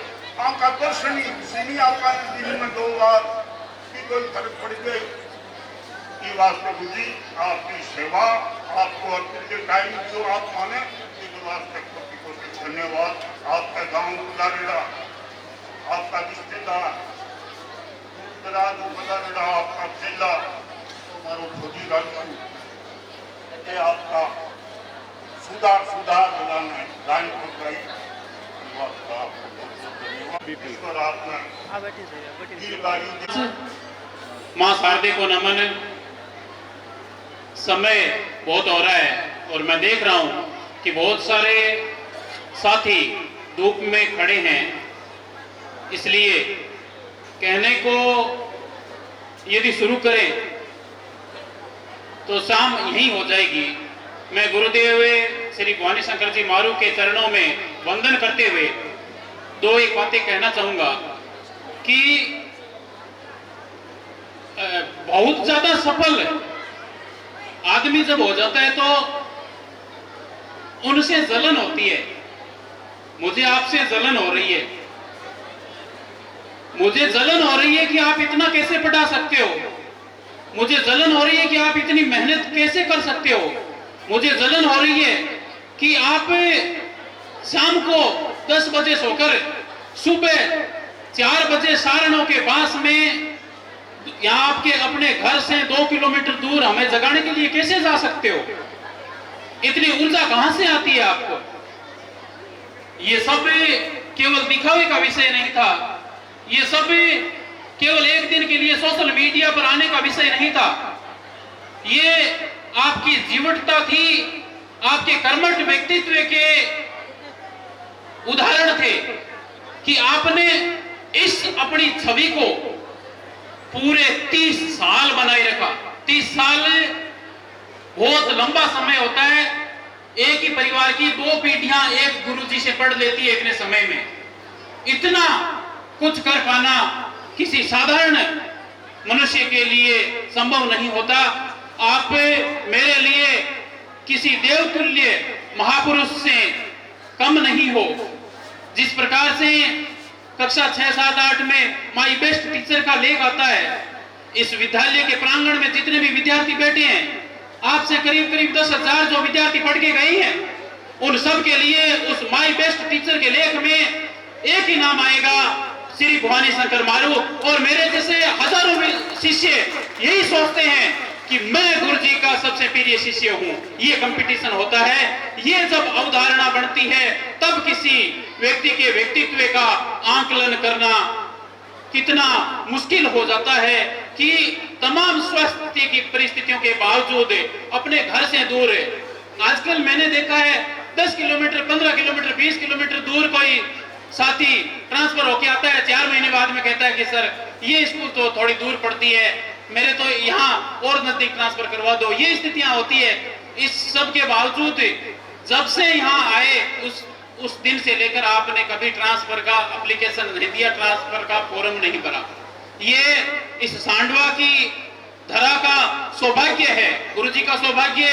आपका दर्शन ही आपका दिन में 2 बार की कोई फर्क पड़ गई ये वास्ते गुरु आपकी सेवा आपको अर्पित टाइम जो आप माने इसके वास्ते धन्यवाद आपका गाँव गुजारेगा आपका रिश्तेदार आपका जिला हमारो फौजी राज्य आपका सुधार माँ शारदे को नमन। समय बहुत हो रहा है और मैं देख रहा हूँ कि बहुत सारे साथी धूप में खड़े हैं, इसलिए कहने को यदि शुरू करें तो शाम यही हो जाएगी। मैं गुरुदेव श्री भवानी शंकर जी मारू के चरणों में वंदन करते हुए 2-1 बातें कहना चाहूंगा कि बहुत ज्यादा सफल आदमी जब हो जाता है तो उनसे जलन होती है। मुझे आपसे जलन हो रही है, मुझे जलन हो रही है कि आप इतना कैसे पढ़ा सकते हो, मुझे जलन हो रही है कि आप इतनी मेहनत कैसे कर सकते हो, मुझे जलन हो रही है कि आप शाम को 10 बजे सोकर सुबह 4 बजे सारणों के पास में यहाँ आपके अपने घर से 2 किलोमीटर दूर हमें जगाने के लिए कैसे जा सकते हो? इतनी ऊर्जा कहां से आती है आपको? ये सब केवल दिखावे का विषय नहीं था, ये सब केवल एक दिन के लिए सोशल मीडिया पर आने का विषय नहीं था। ये आपकी जीवटता थी, आपके कर्मठ व्यक्तित्व के उदाहरण थे कि आपने इस अपनी छवि को पूरे 30 साल बनाए रखा। 30 साल बहुत लंबा समय होता है। एक ही परिवार की 2 पीढ़ियां एक गुरुजी से पढ़ लेती है इतने समय में। इतना कुछ कर पाना किसी साधारण मनुष्य के लिए संभव नहीं होता। आप मेरे लिए किसी देवतुल्य महापुरुष से कम नहीं हो। जिस प्रकार से कक्षा 6, 7, 8 में माई बेस्ट टीचर का लेख आता है, इस विद्यालय के प्रांगण में जितने भी विद्यार्थी बैठे हैं, आपसे करीब करीब 10,000 जो विद्यार्थी पढ़ के गए हैं, उन सब के लिए उस माई बेस्ट टीचर के लेख में एक ही नाम आएगा, श्री भवानी शंकर मारू। और मेरे जैसे हजारों शिष्य यही सोचते हैं कि मैं गुरु जी का सबसे प्रिय शिष्य हूं। ये कंपटीशन होता है। ये जब अवधारणा बनती है तब किसी व्यक्ति के व्यक्तित्व का आकलन करना कितना मुश्किल हो जाता है कि तमाम स्वास्थ्य की परिस्थितियों के बावजूद अपने घर से दूर, आजकल मैंने देखा है 10 किलोमीटर, 15 किलोमीटर, 20 किलोमीटर दूर कोई साथी ट्रांसफर होके आता है, 4 महीने बाद में कहता है कि सर ये स्कूल तो थोड़ी दूर पड़ती है, मेरे तो यहाँ और नजदीक ट्रांसफर करवा दो। ये स्थितियां होती है। इस सब के बावजूद जब से यहाँ आए उस दिन से लेकर आपने कभी ट्रांसफर का एप्लीकेशन नहीं दिया, ट्रांसफर का फॉर्म नहीं भरा। ये इस सांडवा की धरा का सौभाग्य है, गुरुजी का सौभाग्य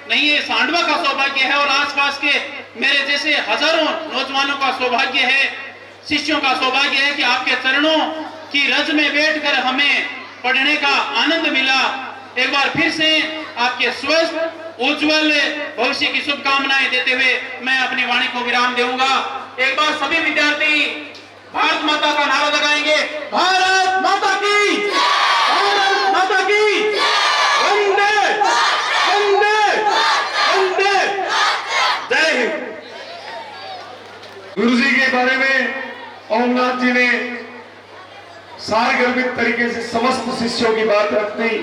नहीं है, सांडवा का सौभाग्य है और आसपास के मेरे जैसे हजारों नौजवानों का सौभाग्य है, शिष्यों का सौभाग्य है कि आपके चरणों की रज में बैठकर हमें पढ़ने का आनंद मिला। एक बार फिर से आपके स्वस्थ उज्जवल भविष्य की शुभकामनाएं देते हुए मैं अपनी वाणी को विराम दूंगा। एक बार सभी विद्यार्थी भारत माता का नारा लगाएंगे, भारत माता की, भारत माता की, वंदे वंदे वंदे, जय हिंद। गुरु जी के बारे में ओमनाथ जी ने सारगर्भित तरीके से समस्त शिष्यों की बात रख दी।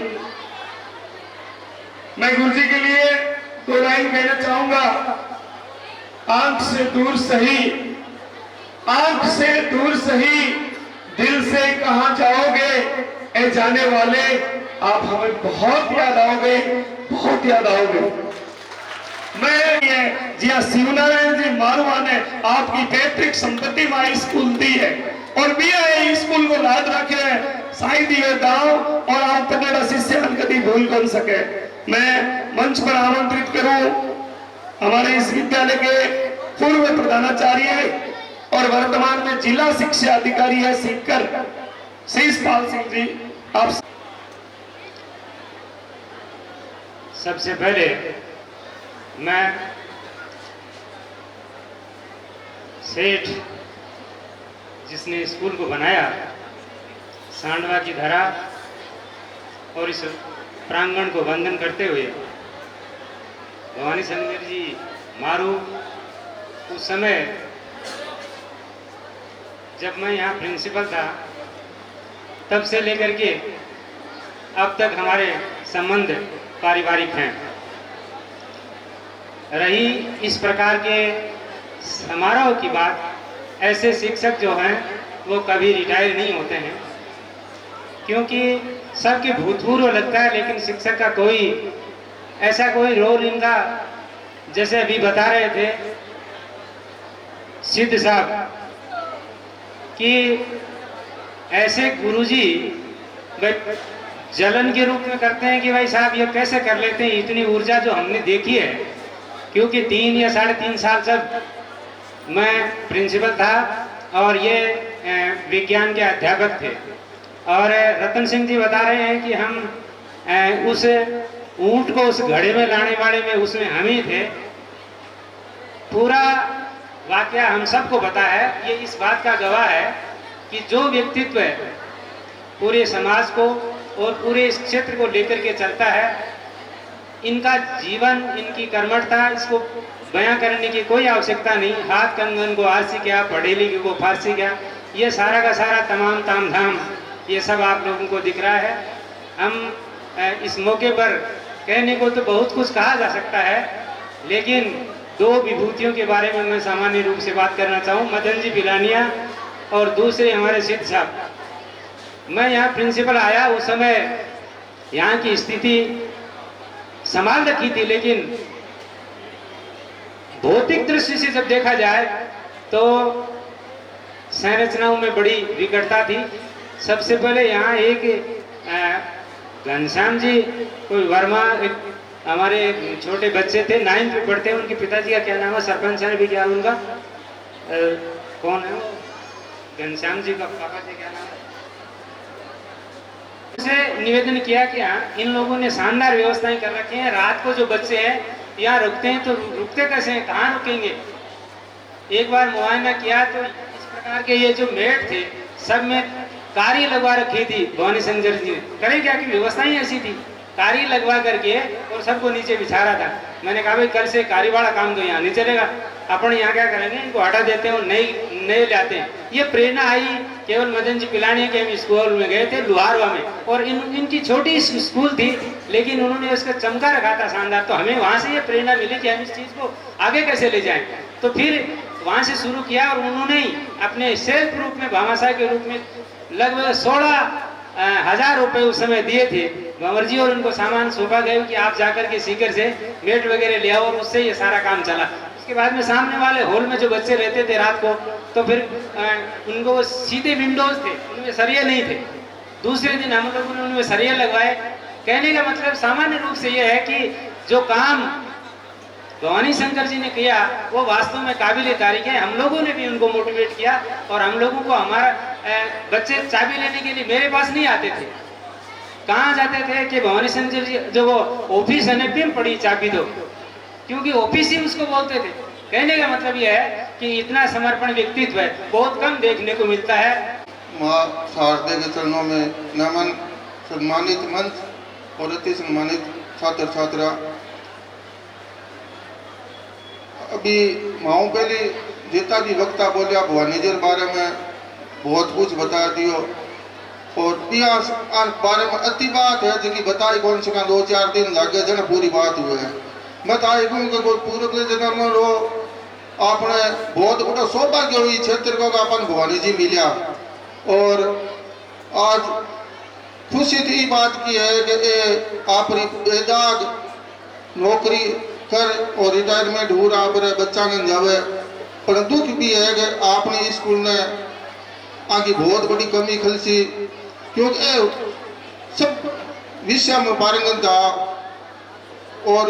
मैं गुरु जी के लिए 2 लाइन कहना चाहूंगा। आंख से दूर सही, आंख से दूर सही, दिल से कहां जाओगे ए जाने वाले, आप हमें बहुत याद आओगे, बहुत याद आओगे। मैं जी हाँ, शिवनारायण जी मारवा ने आपकी पैतृक संपत्ति माई स्कूल दी है और भी स्कूल को याद रखे साई दिए दाव और आप पन्नेड़ा शिष्य कभी भूल कर सके। मैं मंच पर आमंत्रित करूं हमारे इस विद्यालय के पूर्व प्रधानाचार्य और वर्तमान में जिला शिक्षा अधिकारी है सीकर शेषपाल सिंह जी। आप सबसे पहले मैं सेठ जिसने स्कूल को बनाया, सांडवा की धरा और इस प्रांगण को वंदन करते हुए भवानी शंकर जी मारू, उस समय जब मैं यहाँ प्रिंसिपल था तब से लेकर के अब तक हमारे संबंध पारिवारिक हैं। रही इस प्रकार के समारोह की बात, ऐसे शिक्षक जो हैं वो कभी रिटायर नहीं होते हैं, क्योंकि सबके भूतपूर्व लगता है, लेकिन शिक्षक का कोई ऐसा कोई रोल इनका, जैसे अभी बता रहे थे सिद्ध साहब कि ऐसे गुरुजी जलन के रूप में करते हैं कि भाई साहब ये कैसे कर लेते हैं, इतनी ऊर्जा जो हमने देखी है। क्योंकि 3 या 3.5 साल जब मैं प्रिंसिपल था और ये विज्ञान के अध्यापक थे, और रतन सिंह जी बता रहे हैं कि हम उस ऊंट को उस घड़े में लाने वाले में उसमें हम ही थे। पूरा वाकया हम सबको पता है। ये इस बात का गवाह है कि जो व्यक्तित्व पूरे समाज को और पूरे इस क्षेत्र को लेकर के चलता है, इनका जीवन, इनकी कर्मठता, इसको बयां करने की कोई आवश्यकता नहीं। हाथ कंगन को आरसी क्या, पढ़े लिखे को फारसी क्या, ये सारा का सारा तमाम ताम धाम ये सब आप लोगों को दिख रहा है। हम इस मौके पर कहने को तो बहुत कुछ कहा जा सकता है, लेकिन 2 विभूतियों के बारे में मैं सामान्य रूप से बात करना चाहूँ, मदन जी पिलानिया और दूसरे हमारे सिद्ध साहब। मैं यहाँ प्रिंसिपल आया उस समय यहाँ की स्थिति संभाल रखी थी, लेकिन भौतिक दृष्टि से जब देखा जाए तो संरचनाओं में बड़ी विकटता थी। सबसे पहले यहाँ एक घनश्याम जी कोई वर्मा, एक हमारे छोटे बच्चे थे 9th में पढ़ते हैं, उनके पिताजी का क्या नाम है, सरपंच साहब भी क्या उनका कौन है वो, घनश्याम जी का पापा जी क्या नाम है, से निवेदन किया कि हाँ इन लोगों ने शानदार व्यवस्थाएं कर रखी हैं। रात को जो बच्चे हैं यहाँ रुकते हैं तो रुकते कैसे हैं, कहाँ रुकेंगे। एक बार मुआयना किया तो इस प्रकार के ये जो मेट थे सब में कारी लगवा रखी थी भवानी शंकर जी ने। करें क्या कि व्यवस्था ही ऐसी थी, कारी लगवा करके और सबको नीचे बिछा रहा था। मैंने कहा भाई कल से कारी वाला काम तो यहाँ नहीं चलेगा, अपन यहाँ क्या करेंगे, इनको हटा देते हैं और नए लाते हैं। ये प्रेरणा आई केवल मदन जी पिलानी के हम स्कूल में गए थे लुहारवा में, और इनकी छोटी स्कूल थी लेकिन उन्होंने उसका चमका रखा था शानदार। तो हमें वहाँ से ये प्रेरणा मिली कि हम इस चीज़ को आगे कैसे ले जाएं। तो फिर वहाँ से शुरू किया और उन्होंने ही अपने सेल्फ रूप में भामाशाह के रूप में लगभग 16,000 रुपये उस समय दिए थे भंवर जी, और उनको सामान सौंपा गया कि आप जाकर के सीकर से मेट वगैरह ले आओ, और उससे ये सारा काम चला। उसके बाद में सामने वाले हॉल में जो बच्चे रहते थे रात को, तो फिर उनको सीधे विंडोज थे, उनमें सरिये नहीं थे। दूसरे दिन हम लोगों ने उनमें सरिये लगवाए। कहने का मतलब सामान्य रूप से यह है कि जो काम भवानी शंकर जी ने किया वो वास्तव में काबिल तारीफ है। हम लोगों ने भी उनको मोटिवेट किया, और हम लोगों को हमारा बच्चे चाबी लेने के लिए मेरे पास नहीं आते थे, कहाँ जाते थे कि भवानी शंकर जी जो वो ऑफिस है पिम पड़ी चाबी दो, क्योंकि ऑफिस ही उसको बोलते थे। कहने का मतलब यह है कि इतना समर्पण व्यक्तित्व है बहुत कम देखने को मिलता है। माँ शारदे के चरणों में नमन। सम्मानित मंच और अति सम्मानित छात्र छात्रा, अभी माओ पहले जितना भी वक्ता बोलिया भवानी जी बारे में बहुत कुछ बता दियो, और बारे में अति बात है जो बताई कौन से 2-4 दिन लगे जन पूरी बात हुए है। मैं पूर्व जन्म रो आपने बहुत बड़ा सौभाग्य हुई क्षेत्र को अपन भवानी जी मिलिया, और आज खुशी थी बात की है कि आप बेदाग नौकरी कर और रिटायरमेंट हो रहा पर बच्चा ने जावे, पर दुख भी है कि आपने स्कूल ने आगे बहुत बड़ी कमी खलसी, क्योंकि सब विषय में पारंगत था। और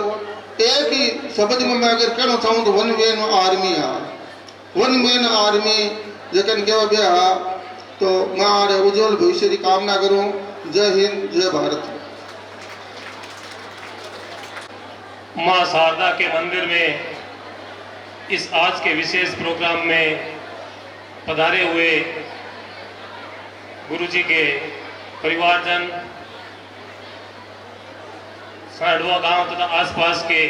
एक ही शब्द में मैं अगर कहना चाहूँ तो वन मैन आर्मी है, वन मैन आर्मी जखन कह तो मैं उज्जवल भविष्य की कामना करूँ। जय हिंद, जय भारत। माँ शारदा के मंदिर में इस आज के विशेष प्रोग्राम में पधारे हुए गुरुजी के परिवारजन, सांडवा गांव तथा आसपास के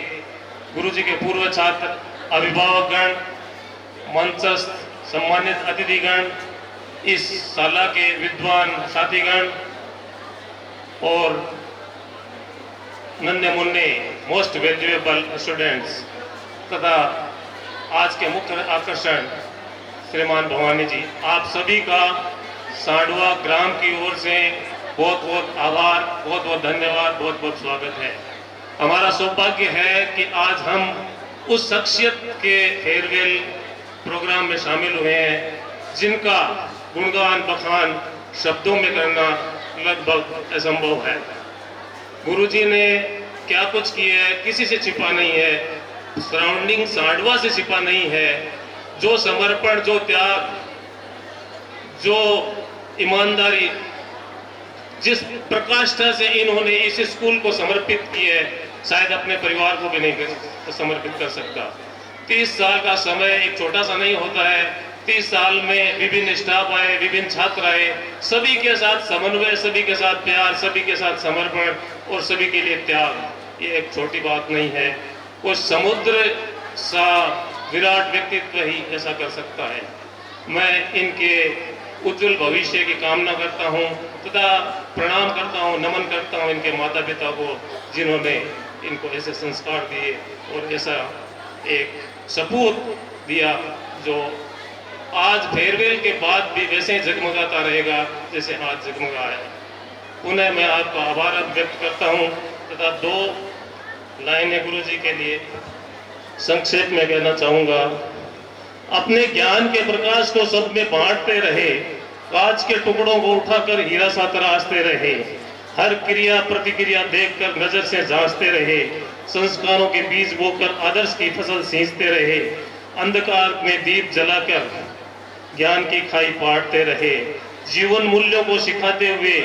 गुरुजी के पूर्व छात्र, अभिभावकगण, मंचस्थ सम्मानित अतिथिगण, इस शाला के विद्वान साथीगण और नन्हे मुन्ने मोस्ट वैल्यूएबल स्टूडेंट्स तथा आज के मुख्य आकर्षण श्रीमान भवानी जी, आप सभी का सांडवा ग्राम की ओर से बहुत बहुत आभार, बहुत बहुत धन्यवाद, बहुत बहुत स्वागत है। हमारा सौभाग्य है कि आज हम उस शख्सियत के फेयरवेल प्रोग्राम में शामिल हुए हैं जिनका गुणगान बखान शब्दों में करना लगभग असंभव है। गुरुजी ने क्या कुछ किया है किसी से छिपा नहीं है, सराउंडिंग सांडवा से छिपा नहीं है। जो समर्पण, जो त्याग, जो ईमानदारी, जिस प्रकाष्ठा से इन्होंने इस स्कूल को समर्पित की है, शायद अपने परिवार को भी नहीं समर्पित कर सकता। 30 साल का समय एक छोटा सा नहीं होता है। 30 साल में विभिन्न स्टाफ आए, विभिन्न छात्र आए, सभी के साथ समन्वय, सभी के साथ प्यार, सभी के साथ समर्पण और सभी के लिए त्याग, ये एक छोटी बात नहीं है। वो समुद्र सा विराट व्यक्तित्व ही ऐसा कर सकता है। मैं इनके उज्जवल भविष्य की कामना करता हूँ तथा प्रणाम करता हूँ, नमन करता हूँ इनके माता पिता को जिन्होंने इनको ऐसे संस्कार दिए और ऐसा एक सपूत दिया जो आज फेयरवेल के बाद भी वैसे ही जगमगाता रहेगा जैसे आज जगमगा है। पुनः मैं आपका आभार व्यक्त करता हूँ तथा 2 लाइनें गुरु जी के लिए संक्षेप में कहना चाहूँगा। अपने ज्ञान के प्रकाश को सब में बांटते रहे, कांच के टुकड़ों को उठाकर हीरा सा तराशते रहे, हर क्रिया प्रतिक्रिया देखकर नजर से जांचते रहे, संस्कारों के बीज बोकर आदर्श की फसल सींचते रहे, अंधकार में दीप जलाकर ज्ञान की खाई पाटते रहे, जीवन मूल्यों को सिखाते हुए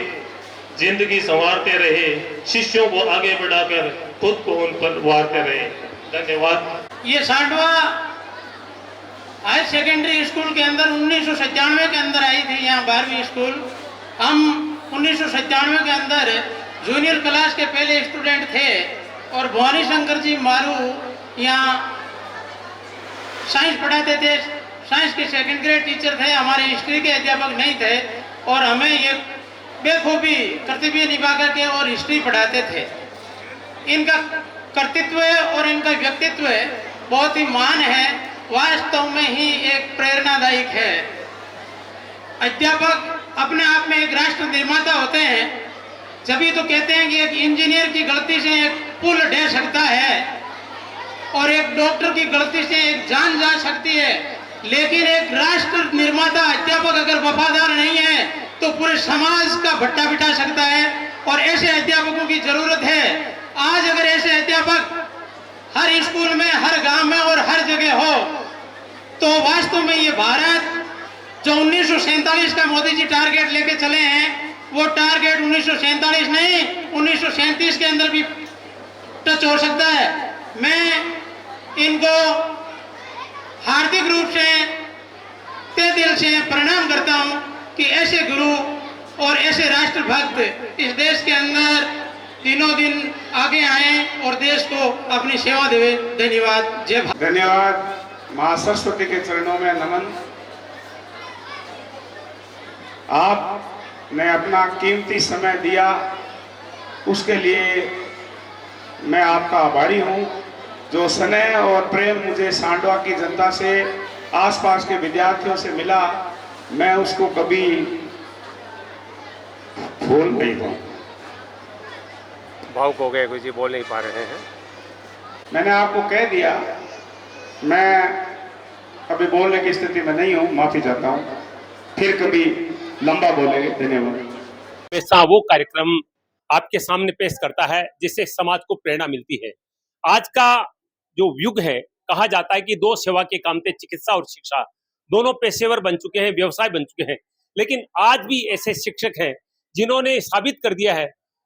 जिंदगी संवारते रहे, शिष्यों को आगे बढ़ाकर खुद को उन पर वारते रहे। धन्यवाद। ये सांडवा हायर सेकेंडरी स्कूल के अंदर 1997 के अंदर आई थी, यहाँ 12वीं स्कूल। हम 1997 के अंदर जूनियर क्लास के पहले स्टूडेंट थे और भवानी शंकर जी मारू यहाँ साइंस पढ़ाते थे। साइंस के सेकंड ग्रेड टीचर थे, हमारे हिस्ट्री के अध्यापक नहीं थे और हमें ये बेखूबी कर्तव्य निभा करके और हिस्ट्री पढ़ाते थे। इनका कर्तृत्व और इनका व्यक्तित्व बहुत ही महान है, वास्तव में ही एक प्रेरणादायक है। अध्यापक अपने आप में एक राष्ट्र निर्माता होते हैं, जभी तो कहते हैं कि एक इंजीनियर की गलती से एक पुल ढह सकता है और एक डॉक्टर की गलती से एक जान जा सकती है, लेकिन एक राष्ट्र निर्माता अध्यापक अगर वफादार नहीं है तो पूरे समाज का भट्टा बिठा सकता है और ऐसे अध्यापकों की जरूरत है। आज अगर ऐसे अध्यापक हर स्कूल में, हर गांव में और हर जगह हो तो वास्तव में ये भारत जो 1947 का मोदी जी टारगेट लेके चले हैं, वो टारगेट 1947 नहीं 1937 के अंदर भी टच हो सकता है। मैं इनको हार्दिक रूप से तहे दिल से प्रणाम करता हूं कि ऐसे गुरु और ऐसे राष्ट्रभक्त इस देश के अंदर दिनों दिन आगे आए और देश को अपनी सेवा देवे। धन्यवाद। जय भारत। धन्यवाद। मां सरस्वती के चरणों में नमन। आपने अपना कीमती समय दिया, उसके लिए मैं आपका आभारी हूं। जो स्नेह और प्रेम मुझे सांडवा की जनता से, आसपास के विद्यार्थियों से मिला, मैं उसको कभी भूल नहीं पाऊं। भावुक हो गए, जी बोल नहीं पा रहे हैं। मैंने आपको कह दिया, मैं अभी बोलने की स्थिति में नहीं हूं, माफी चाहता हूं, फिर कभी लंबा बोलेंगे। धन्यवाद। हमेशा वो कार्यक्रम आपके सामने पेश करता है जिससे समाज को प्रेरणा मिलती है। आज का जो युग है, कहा जाता है कि दो सेवा के काम थे, चिकित्सा और शिक्षा। दोनों पेशेवर बन चुके हैं, व्यवसाय बन चुके हैं, लेकिन आज भी ऐसे शिक्षक हैं जिन्होंने साबित कर दिया है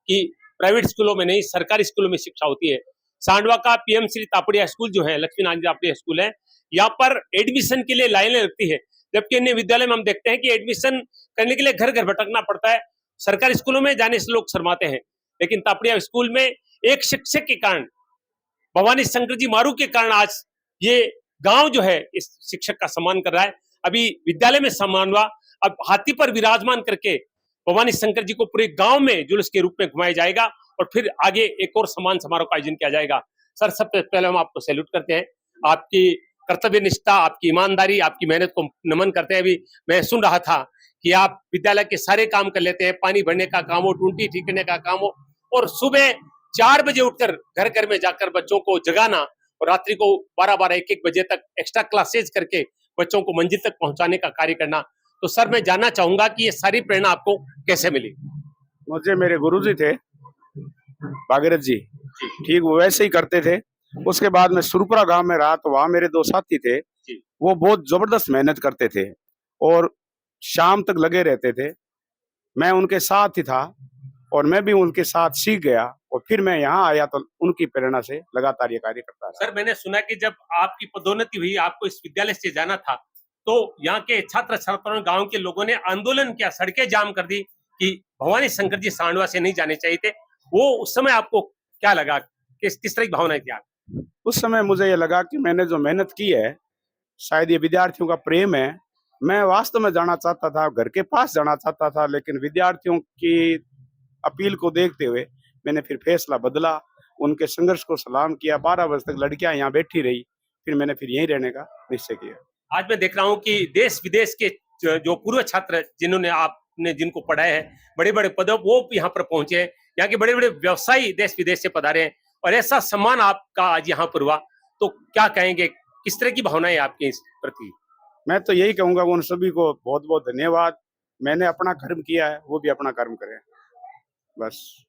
कि प्राइवेट स्कूलों में नहीं, सरकारी स्कूलों में शिक्षा होती है। सांडवा का पीएम श्री तापड़िया स्कूल जो है, लक्ष्मी नारायण तापड़िया स्कूल है, यहाँ पर एडमिशन के लिए लाइनें लगती है, जबकि अन्य विद्यालय में हम देखते हैं कि एडमिशन करने के लिए घर घर भटकना पड़ता है। सरकारी स्कूलों में जाने से लोग शर्माते हैं, लेकिन तापड़िया स्कूल में एक शिक्षक के कारण, भवानी शंकर जी मारू के कारण आज ये गांव जो है इस शिक्षक का सम्मान कर रहा है। अभी विद्यालय में सम्मान हुआ, अब हाथी पर विराजमान करके भवानी शंकर जी को पूरे गांव में जुलूस के रूप में घुमाया जाएगा और फिर आगे एक और सम्मान समारोह का आयोजन किया जाएगा। सर, सबसे पहले हम आपको सैल्यूट करते हैं, आपकी कर्तव्य निष्ठा, आपकी ईमानदारी, आपकी मेहनत को नमन करते हैं। अभी मैं सुन रहा था कि आप विद्यालय के सारे काम कर लेते हैं, पानी भरने का काम हो, टूटी ठीक करने का काम हो, और सुबह 4 बजे उठकर घर घर में जाकर बच्चों को जगाना और रात्रि को 12-12, 1-1 बजे तक एक्स्ट्रा क्लासेज करके बच्चों को मंजिल तक पहुंचाने का कार्य करना। तो सर, मैं जानना चाहूंगा कि ये सारी प्रेरणा आपको कैसे मिली? मुझे मेरे गुरुजी थे भागीरथ जी, ठीक वो वैसे ही करते थे। उसके बाद मैं सुरपुरा गांव में रहा, तो वहां मेरे 2 साथी थे, वो बहुत जबरदस्त मेहनत करते थे और शाम तक लगे रहते थे। मैं उनके साथ ही था और मैं भी उनके साथ सीख गया और फिर मैं यहाँ आया तो उनकी प्रेरणा से लगातार ये कार्य करता रहा। सर, मैंने सुना कि जब आपकी पदोन्नति हुई, आपको इस विद्यालय से जाना था, तो यहाँ के छात्र छात्राओं, गांव के लोगों ने आंदोलन किया, सड़कें जाम कर दी कि भवानी शंकर जी सांडवा से नहीं जाने चाहिए थे। वो उस समय आपको क्या लगा, किस तरह की भावनाएं थी आप? उस समय मुझे ये लगा कि मैंने जो मेहनत की है, शायद ये विद्यार्थियों का प्रेम है। मैं वास्तव में जाना चाहता था, घर के पास जाना चाहता था, लेकिन विद्यार्थियों की अपील को देखते हुए मैंने फिर फैसला बदला, उनके संघर्ष को सलाम किया। 12 बजे तक लड़कियां यहाँ बैठी रही, फिर मैंने फिर यहीं रहने का निश्चय किया। आज मैं देख रहा हूँ कि देश विदेश के जो पूर्व छात्र जिन्होंने आपने जिनको पढ़ाया है, बड़े बड़े पदों, वो यहाँ पर पहुंचे हैं। यहाँ के बड़े बड़े व्यवसायी देश विदेश से पधारे हैं और ऐसा सम्मान आपका आज यहाँ पर हुआ, तो क्या कहेंगे, किस तरह की भावनाएं आपके इस प्रति? मैं तो यही कहूंगा, उन सभी को बहुत बहुत धन्यवाद। मैंने अपना कर्म किया है, वो भी अपना कर्म करें। बस।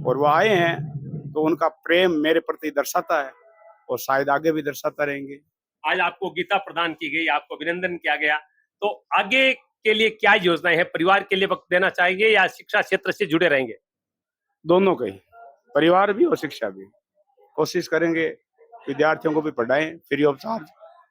और वो आए हैं तो उनका प्रेम मेरे प्रति दर्शाता है और शायद आगे भी दर्शाता रहेंगे। आज आपको गीता प्रदान की गई, आपको अभिनंदन किया गया, तो आगे के लिए क्या योजनाएं हैं? परिवार के लिए वक्त देना चाहेंगे या शिक्षा क्षेत्र से जुड़े रहेंगे? दोनों का ही, परिवार भी और शिक्षा भी। कोशिश करेंगे विद्यार्थियों को भी पढ़ाएं फ्री ऑफ चार्ज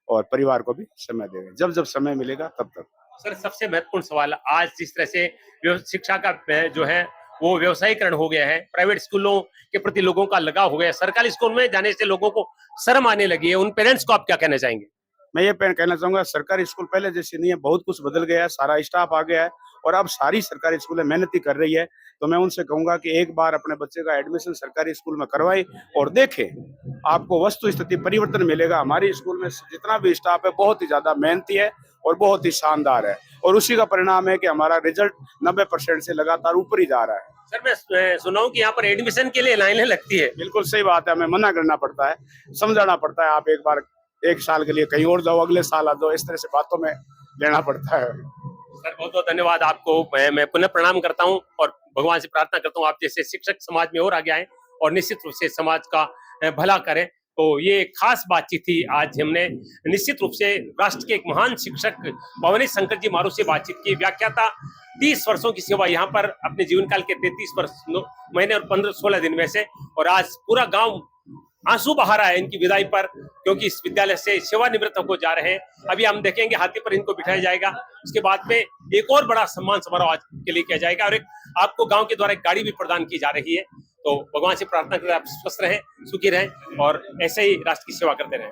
और परिवार को भी समय देंगे जब जब समय मिलेगा तब तक। सर, सबसे महत्वपूर्ण सवाल, आज जिस तरह से शिक्षा का जो है वो व्यवसायीकरण हो गया है, प्राइवेट स्कूलों के प्रति लोगों का लगाव हो गया है, सरकारी स्कूल में जाने से लोगों को शर्म आने लगी है, उन पेरेंट्स को आप क्या कहना चाहेंगे? मैं ये कहना चाहूंगा सरकारी स्कूल पहले जैसे नहीं है, बहुत कुछ बदल गया है, सारा स्टाफ आ गया है और अब सारी सरकारी स्कूलें मेहनती कर रही है। तो मैं उनसे कहूंगा कि एक बार अपने बच्चे का एडमिशन सरकारी स्कूल में करवाएं और देखें, आपको वस्तु स्थिति परिवर्तन मिलेगा। हमारी स्कूल में जितना भी स्टाफ है बहुत ही ज्यादा मेहनती है और बहुत ही शानदार है और उसी का परिणाम है कि हमारा रिजल्ट 90% से लगातार ऊपर ही जा रहा है। सर, मैं सुना हूं कि यहाँ पर एडमिशन के लिए लाइनें लगती है। बिल्कुल सही बात है, हमें मना करना पड़ता है, समझाना पड़ता है, आप एक बार 1 साल के लिए कहीं और जाओ, अगले साल आ जाओ, इस तरह से बातों में लेना पड़ता है। सर, बहुत बहुत धन्यवाद आपको। मैं पुनः प्रणाम करता हूं और भगवान से प्रार्थना करता हूं आप जैसे शिक्षक समाज में और आगे आए और निश्चित रूप से समाज का भला करें। तो ये खास बातचीत थी। आज हमने निश्चित रूप से राष्ट्र के एक महान शिक्षक भवानी शंकर जी मारू से बातचीत की। व्याख्याता 30 वर्षों की सेवा यहाँ पर अपने जीवन काल के 33 वर्ष 9 महीने और 16 दिन में से, और आज पूरा गांव आंसू बहा रहा है इनकी विदाई पर, क्योंकि इस विद्यालय से सेवानिवृत्त होकर जा रहे हैं। अभी हम देखेंगे हाथी पर इनको बिठाया जाएगा, उसके बाद में एक और बड़ा सम्मान समारोह आज के लिए किया जाएगा और एक आपको गांव के द्वारा एक गाड़ी भी प्रदान की जा रही है। तो भगवान से प्रार्थना करें आप स्वस्थ रहें, सुखी रहें और ऐसे ही राष्ट्र की सेवा करते रहें।